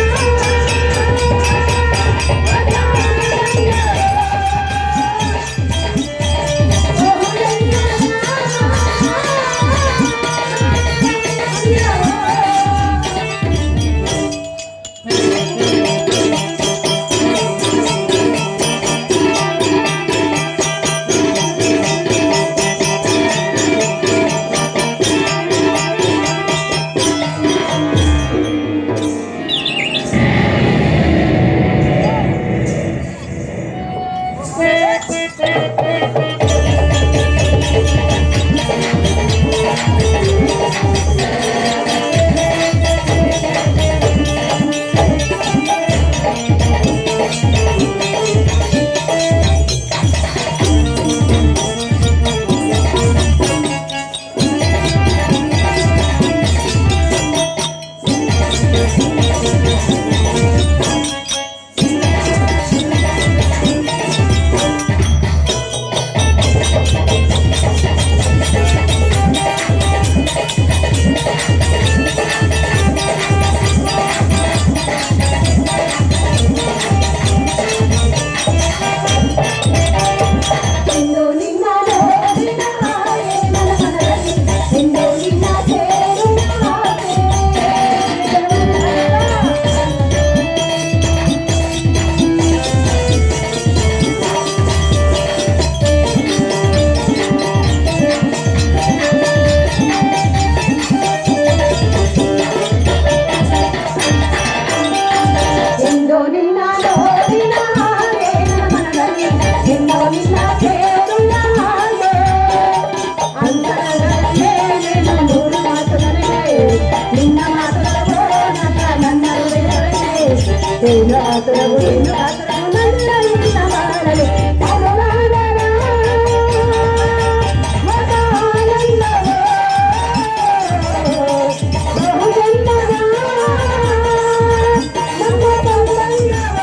ಏನು ಆತರವು ನನ್ನ ನಿನ್ನ ಮಾಡಲು ತರುಣಾದರ ಮದಾನಂದವೋ ಬಹುಜನ್ಮದ ನಮ್ಮ ಸಂಬಂಧವ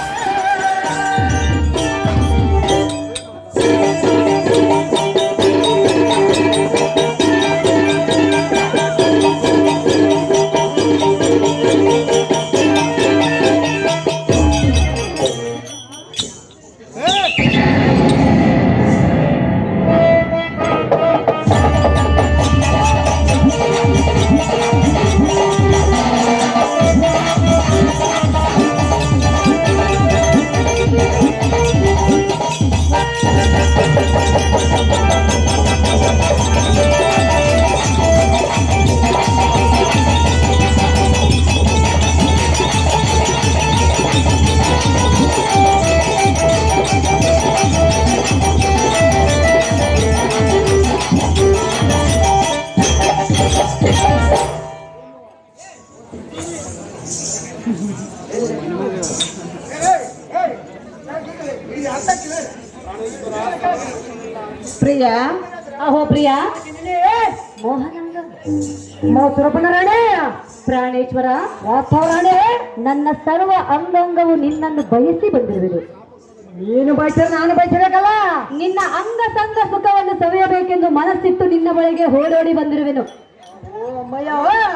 ಪ್ರಿಯ ಅಹೋ ಪ್ರಿಯ ಮೋಹನಂಗ ಸುರಪನರಾಣೆ ಪ್ರಾಣೇಶ್ವರ ವಾಸ್ತವರಾಣೆ ನನ್ನ ಸರ್ವ ಅಂಗಾಂಗವು ನಿನ್ನನ್ನು ಬಯಸಿ ಬಂದಿರುವುದು. ನೀನು ಬಯಸಿದ್ರೆ ನಾನು ಬಯಸಬೇಕಲ್ಲ. ನಿನ್ನ ಅಂಗ ಸಂಗ ಸುಖವನ್ನು ಸವಿಯಬೇಕೆಂದು ಮನಸ್ಸಿಟ್ಟು ನಿನ್ನ ಬಳಿಗೆ ಓಡೋಡಿ ಬಂದಿರುವೆನು.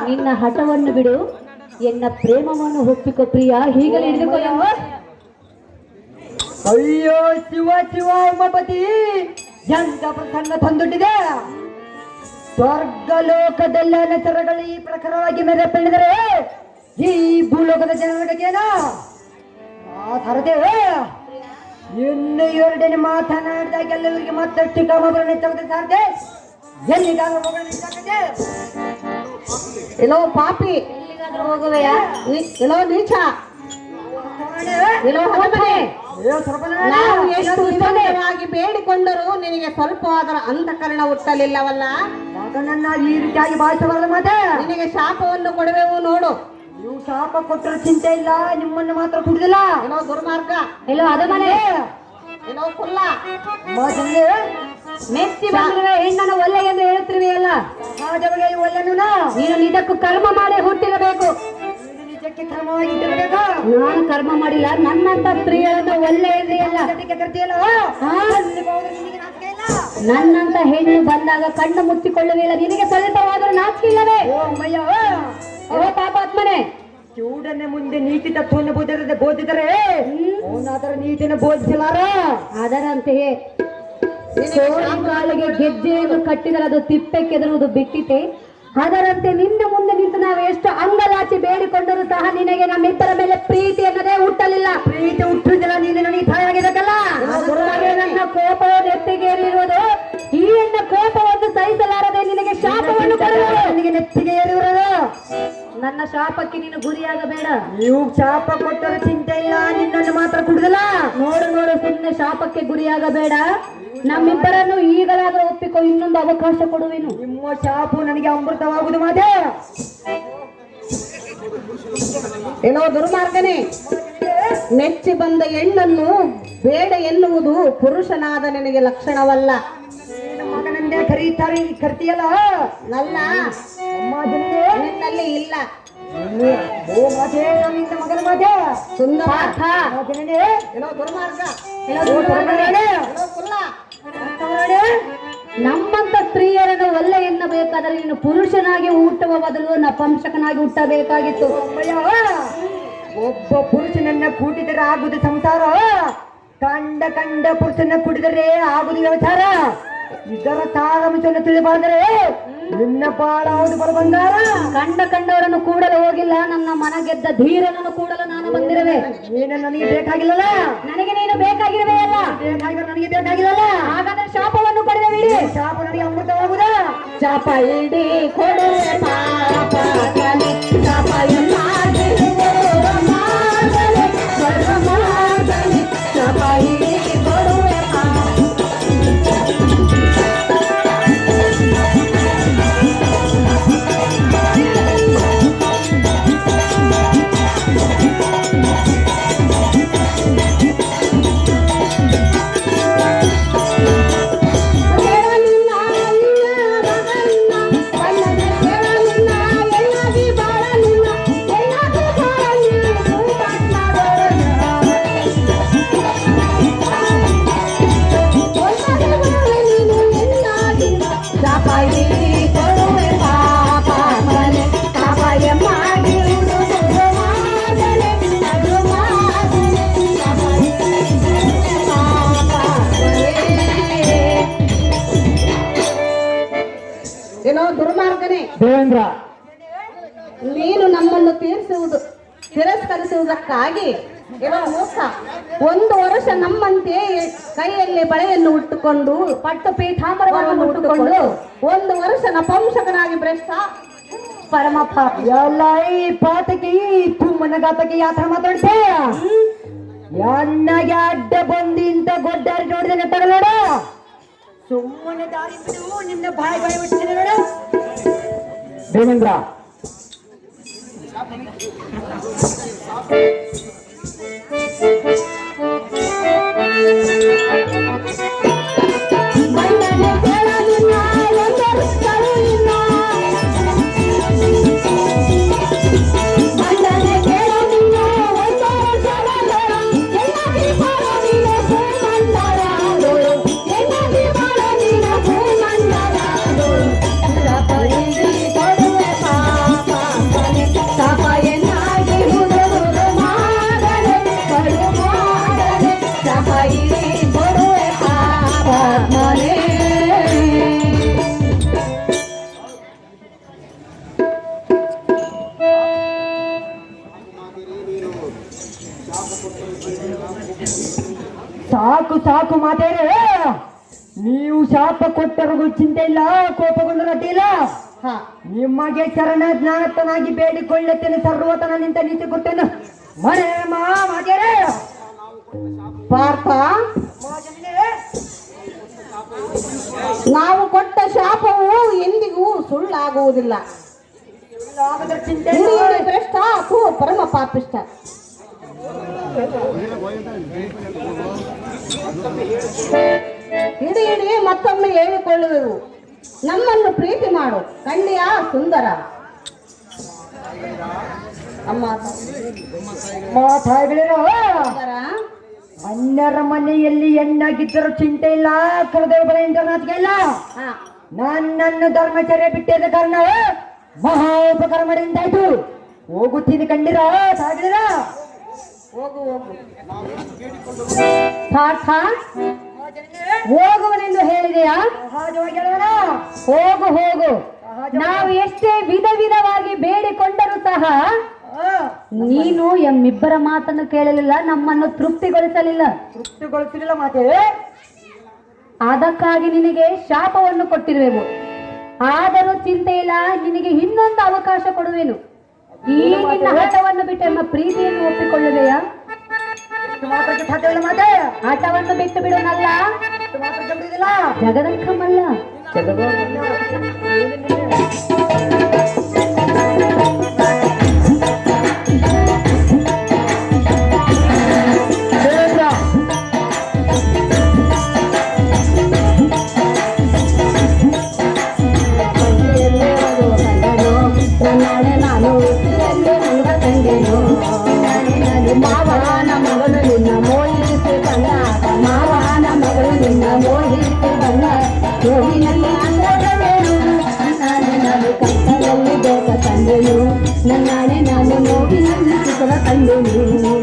ನಿನ್ನ ಹಠವನ್ನು ಬಿಡು, ಎನ್ನ ಪ್ರೇಮವನ್ನು ಒಪ್ಪಿಕೊ ಪ್ರಿಯ. ಹೀಗಲೇ ಹಿಡಿದುಕೊಳ್ಳುವ. ಅಯ್ಯೋ ಶಿವ ಶಿವ ಉಮಾಪತಿ, ಎಂತ ಪ್ರಸಂಗ ತಂದುಟ್ಟಿದೆ. ಸ್ವರ್ಗಲೋಕದಲ್ಲ ನಚರಗಳು ಈ ಪ್ರಕಾರವಾಗಿ ಮೆರೆಪೆಳೆದರೆ ಈ ಭೂಲೋಕದ ಜನರಿಗೇನ ಸರದೇವೆ. ಇನ್ನು ಎರಡನೇ ಮಾತನಾಡಿದಾಗ ಇವರಿಗೆ ಮತ್ತಷ್ಟು ಕಾಮಗಳನ್ನು ಹೆಚ್ಚಾಗುತ್ತೆ ಸಾರದೆ. ಎಲ್ಲಿ ಕಾಮಗಳನ್ನು ಎಲ್ಲೋ ಪಾಪಿ, ಎಲ್ಲಿಗಾದ್ರೂ ಹೋಗುವೆಯಾ? ಎಲ್ಲೋ ನೀಚ, ಎಲ್ಲೋ ಹೊರಮನೆ. ನಾವು ಎಷ್ಟು ವಿನಮ್ರವಾಗಿ ಬೇಡಿಕೊಂಡರೂ ನಿನಗೆ ಸ್ವಲ್ಪ ಅದರ ಅಂತಃಕರಣ ಹುಟ್ಟಲಿಲ್ಲವಲ್ಲ. ಮಗನನ್ನ ಈ ರೀತಿಯಾಗಿ ಭಾಷೆಬಾರದು. ಮತ್ತೆ ನಿನಗೆ ಶಾಪವನ್ನು ಕೊಡುವೆವು ನೋಡು. ನೀವು ಶಾಪ ಕೊಟ್ಟರು ಚಿಂತೆ ಇಲ್ಲ, ನಿಮ್ಮನ್ನು ಮಾತ್ರ ಕುಡಿದಿಲ್ಲ. ಏನೋ ದುರ್ಮಾರ್ಗ, ಎಲ್ಲೋ ಅದ ಮನೆ, ಏನೋ ಕುಲ್ಲ. ಮೆಚ್ಚಿ ಬಂದಿರುವೆ ಹೆಣ್ಣನ್ನು ಒಲ್ಲೆ ಎಂದು ಹೇಳುತ್ತಿರುವೆಯಲ್ಲ. ಸಹಜವಾಗಿ ಒಳ್ಳೆನು ನೀನು ಇದಕ್ಕೂ ಕರ್ಮ ಮಾಡಿ ಹುಟ್ಟಿರಬೇಕು. ನಿಜಕ್ಕೆ ಕ್ರಮವಾಗಿಟ್ಟಿರಬೇಕು. ನಾನು ಕರ್ಮ ಮಾಡಿಲ್ಲ. ನನ್ನಂತ ಸ್ತ್ರೀಯರನ್ನು ಒಲ್ಲೆ ಎಂದೆಯಲ್ಲ. ಕರ್ತಿಯಲ್ಲ, ನನ್ನಂತ ಹೆಣ್ಣು ಬಂದಾಗ ಕಣ್ಣು ಮುಚ್ಚಿಕೊಳ್ಳುವಿಲ್ಲ. ನಿನಗೆ ಸ್ವಲ್ಪವಾದರೂ ನಾಚಿಕೆ ಇಲ್ಲವೇ? ಓ ಅಮ್ಮಯ್ಯ, ಓ ಪಾಪಾತ್ಮನೆ, ಚೂಡನೆ ಮುಂದೆ ನೀತಿ ತತ್ವವನ್ನು ಬೋಧಿದರೆ ಅವನಾದರ ನೀತಿಯನ್ನು ಬೋಧಿಸಲಾರ. ಅದರಂತೆಯೇ ಕಾಲಿಗೆ ಗೆಜ್ಜೆಯನ್ನು ಕಟ್ಟಿದರೆ ಅದು ತಿಪ್ಪೆ ಕೆದರುವುದು ಬಿಟ್ಟಿತೆ. ಅದರಂತೆ ನಿನ್ನ ಮುಂದೆ ನಿಂತು ನಾವು ಎಷ್ಟು ಅಂಗಲಾಚಿ ಬೇಡಿಕೊಂಡರೂ ಸಹ ನಿನಗೆ ನಮ್ಮಿಬ್ಬರ ಮೇಲೆ ಪ್ರೀತಿ ಅನ್ನೋದೇ ಹುಟ್ಟಲಿಲ್ಲ. ಪ್ರೀತಿ ಹುಟ್ಟಿದಿಲ್ಲ, ನೀನು ನನಗೆ ತಾಯಿ ಆಗಿದ್ದಕ್ಕಲ್ಲ. ನನ್ನ ಕೋಪವು ನೆತ್ತಿಗೇರಿರುವುದು. ಈ ಎನ್ನ ಕೋಪವನ್ನು ಸಹಿಸಲಾರದೆ ನಿನಗೆ ಶಾಪವನ್ನು ಕೊಡುವುದು. ನನಗೆ ನೆತ್ತಿಗೆ ಏರಿರುವುದು. ನನ್ನ ಶಾಪಕ್ಕೆ ನೀನು ಗುರಿಯಾಗಬೇಡ. ನೀವು ಶಾಪ ಕೊಟ್ಟರು ಚಿಂತೆ ಇಲ್ಲ, ನಿನ್ನನ್ನು ಮಾತ್ರ ಕುಡಿದಿಲ್ಲ. ನೋಡು ನೋಡು, ಸುಮ್ಮನೆ ಶಾಪಕ್ಕೆ ಗುರಿಯಾಗಬೇಡ. ನಮ್ಮಿಬ್ಬರನ್ನು ಈಗಲಾದರೂ ಒಪ್ಪಿಕೊ, ಇನ್ನೊಂದು ಅವಕಾಶ ಕೊಡುವೆನು. ನಿಮ್ಮ ಶಾಪು ನನಗೆ ಅಮೃತವಾಗುವುದು. ಮಾತೆ ಏನೋ ದುರ್ಮಾರ್ಗನೇ, ಮೆಚ್ಚಿ ಬಂದ ಹೆಣ್ಣನ್ನು ಬೇಡ ಎನ್ನುವುದು ಪುರುಷನಾದ ನಿನಗೆ ಲಕ್ಷಣವಲ್ಲ. ಮಗನನ್ನೇ ಕರಿತೀಯಲ್ಲ, ನಲ್ಲ ಅಮ್ಮ ಜನರೇ, ನಿನ್ನಲ್ಲಿ ಇಲ್ಲ. ಓ ಮಾತೆ, ನಿನ್ನ ಮಗನ ಮಾತೆ ಸುಂದರ ಜನನೇ, ಏನೋ ದುರ್ಮಾರ್ಗ, ಏನೋ ಏನೋ ಕುಲ್ಲ. ನಮ್ಮಂತ ಸ್ತ್ರೀಯರನ್ನು ಒಲ್ಲೆ ಎನ್ನಬೇಕಾದರೆ ನೀನು ಪುರುಷನಾಗಿ ಹುಟ್ಟುವ ಬದಲು ನಪಂಸಕನಾಗಿ ಹುಟ್ಟಬೇಕಾಗಿತ್ತು. ಒಬ್ಬ ಪುರುಷನನ್ನ ಕೂಡಿದರೆ ಆಗುದು ಸಂಸಾರ, ಕಂಡ ಪುರುಷನ ಕುಡಿದರೆ ಆಗುದು ವ್ಯವಚಾರ. ಇದರ ತಾಳಂಶವನ್ನು ತಿಳಿಬಾರ್ದರೆ ನಿನ್ನ ಬಾಳಾವುದು ಬರಬಂದಾರ. ಕಂಡವರನ್ನು ಕೂಡಲು ಹೋಗಿಲ್ಲ, ನನ್ನ ಮನ ಗೆದ್ದ ಧೀರನನ್ನು ಕೂಡಲು ನಾನು ಬಂದಿರುವೆ. ನೀನು ನನಗೆ ಬೇಕಾಗಿಲ್ಲಲ್ಲ, ನನಗೆ ನೀನು ಬೇಕಾಗಿರುವೆ ಅಲ್ಲ. ಬೇಕಾಗಿರೋ ನನಗೆ ಬೇಕಾಗಿಲ್ಲಲ್ಲ. ಹಾಗಾದ್ರೆ ಶಾಪವನ್ನು ಕೊಡುವೆ ಬಿಡಿ. ಶಾಪ ನನಗೆ ಅಮೃತವಾಗುದ. ಶಾಪ ಇಡೀ ಕೊಡುವೆ ಪಾಪ ಕಲಿ, ಶಾಪ ಶಾಪ ಇಡೀ ಕೊಡುವೆ ಪಾಪ. ಶಾಪ ಇಲ್ಲಿ ಕೊಡುವೆ ಪಾಪ ಮನೆ ಶಾಪಾಯ ಮಾಡಿರುವುದು ದುರ್ಮಾರ್ಗನೆ, ದುರ್ಮಾರ್ಗನೆ, ಶಾಪ ಇಲ್ಲಿ ಕೊಡುವೆ ಪಾಪ ಮನೆ. ಏನೋ ದುರ್ಮಾರ್ಗನೆ, ದೇವೇಂದ್ರ ನೀನು ನಮ್ಮನ್ನು ತಿರಸ್ಕರಿಸುವುದಕ್ಕಾಗಿ ಏನೋ ಮೋಸ 1 ವರ್ಷ ನಮ್ಮಂತೆ ಕೈಯಲ್ಲಿ ಬಳೆಯನ್ನು ಉಟ್ಟುಕೊಂಡು ಪಟ್ಟು ಪೀಠಾಂಬರವನ್ನು ಉಟ್ಟುಕೊಂಡು 1 ವರ್ಷ ನಪಂಸಕನಾಗಿ ಭ್ರಷ್ಟ ಪರಮ ಪಾಪ. ಎಲ್ಲ ಈ ಪಾತಕಿ ತುಮ್ಮನಗಾತಕಿ ಯಾತ್ರ ಮಾತಾಡ್ತೆ ಎಣ್ಣಗೆ ಅಡ್ಡ ಬಂದು ಇಂತ ಗೊಡ್ಡಾರಿ ನೋಡಿದ್ರೆ ತಗಲೋಡ ಸುಮ್ಮನೆ ದಾರಿ ಬಿಡು, ನಿನ್ನ ಬಾಯಿ ಬಿಡ್ತೀನಿ ನೋಡು. ದೇವೇಂದ್ರ ಸಾಕು ಸಾಕು ಮಾತೇರೆ, ನೀವು ಶಾಪ ಕೊಟ್ಟರಿಗೂ ಚಿಂತೆ ಇಲ್ಲ, ಕೋಪಗೊಂಡು ಅಡ್ಡಿಲ್ಲ. ನಿಮಗೆ ಚರಣ ಜ್ಞಾನತನಾಗಿ ಬೇಡಿಕೊಳ್ಳುತ್ತೇನೆ, ಸರ್ವತನ ನಿಂತ ನೀತಿ ಕೊಟ್ಟೇನು ಮನೆ ಮಾತೇರೆ. ಪಾರ್ಥ, ನಾವು ಕೊಟ್ಟ ಶಾಪವು ಎಂದಿಗೂ ಸುಳ್ಳಾಗುವುದಿಲ್ಲ. ಚಿಂತೆ ಭ್ರಷ್ಟ ಅಥವಾ ಪರಮ ಪಾಪಿಷ್ಟ. ಇಡೀ ಮತ್ತೊಮ್ಮೆ ಹೇಳಿಕೊಳ್ಳುವೆವು, ನಮ್ಮನ್ನು ಪ್ರೀತಿ ಮಾಡು ಕಣ್ಣಿಯ ಸುಂದರ. ಅಮ್ಮ ಮಾತಾಡಿರೋ ಸುಂದರ, ಅನ್ಯರ ಮನೆಯಲ್ಲಿ ಹೆಣ್ಣಾಗಿದ್ದರೂ ಚಿಂತೆ ಇಲ್ಲ, ಕರೆದೇವ ಬರ ಇಂಟರ್ನಾಟ್ಗೆ ಇಲ್ಲ. ನನ್ನನ್ನು ಧರ್ಮಚರ್ಯ ಬಿಟ್ಟಿದ್ದ ಕಾರಣ ಮಹಾ ಉಪಕಾರ ಮಾಡಿದ್ದಾಯ್ತು. ಹೋಗುತ್ತೀನಿ ಕಂಡಿರ ಸಾಗಿರ. ಹೋಗು ಹೋಗು. ಪಾರ್ಥ, ಹೋಗುವನೆಂದು ಹೇಳಿದೆಯಾ? ಹೋಗು ಹೋಗು. ನಾವು ಎಷ್ಟೇ ವಿಧ ವಿಧವಾಗಿ ಬೇಡಿಕೊಂಡರೂ ಸಹ ನೀನು ಎಮ್ಮಿಬ್ಬರ ಮಾತನ್ನು ಕೇಳಲಿಲ್ಲ, ನಮ್ಮನ್ನು ತೃಪ್ತಿಗೊಳಿಸಲಿಲ್ಲ. ಮಾತೇ. ಅದಕ್ಕಾಗಿ ನಿನಗೆ ಶಾಪವನ್ನು ಕೊಟ್ಟಿರುವೆವು. ಆದರೂ ಚಿಂತೆ ಇಲ್ಲ, ನಿನಗೆ ಇನ್ನೊಂದು ಅವಕಾಶ ಕೊಡುವೆನು. ಈ ನಿನ್ನ ಹಠವನ್ನು ಬಿಟ್ಟು ನಮ್ಮ ಪ್ರೀತಿಯನ್ನು ಒಪ್ಪಿಕೊಳ್ಳುವೆಯಾ? ಹಠವನ್ನು ಬಿಟ್ಟು ಬಿಡುವನಲ್ಲ, ಜಗದಂಕಮಲ್ಲ. ಮಾವನ ಮಗಳು ನಿನ್ನ ಮೋಹಿಸಿ ಬಂದ, ಮಾವನ ಮಗಳು ನಿನ್ನ ಮೋಹಿಸಿ ಬಂದ, ನೋವಿನಲ್ಲಿ ಅಂದರೇನು ನಾನೇ ನಾನು ಕತ್ತಲಲ್ಲಿ ಬೇಕ ತಂದೆನು, ನನ್ನಾಣೆ ನಾನು ನೋವಿನಲ್ಲಿ ಸುಖ ತಂದೆನು.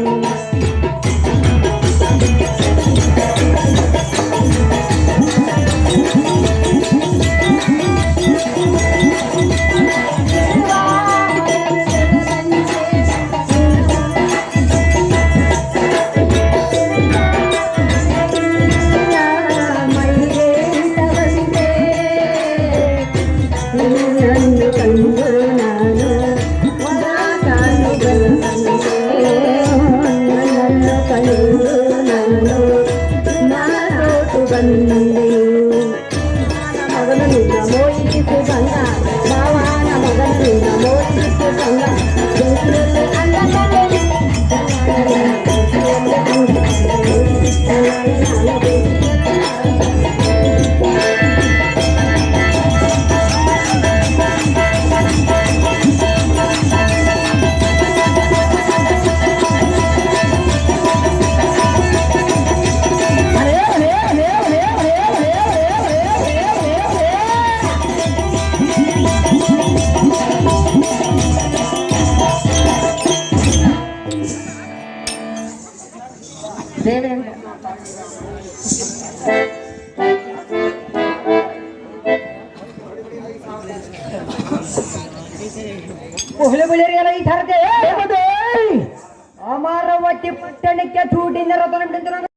ದೇವಿ ಅಂತ ಹುಳಿ ಬಿಳಿಯರಿಗೆಲ್ಲ ಈ ಥರತೆ ಅಮರಾವತಿ ಪಟ್ಟಣಕ್ಕೆ ಚೂಟಿನ ರತನ ಬಿಡುತ್ತಿರೋ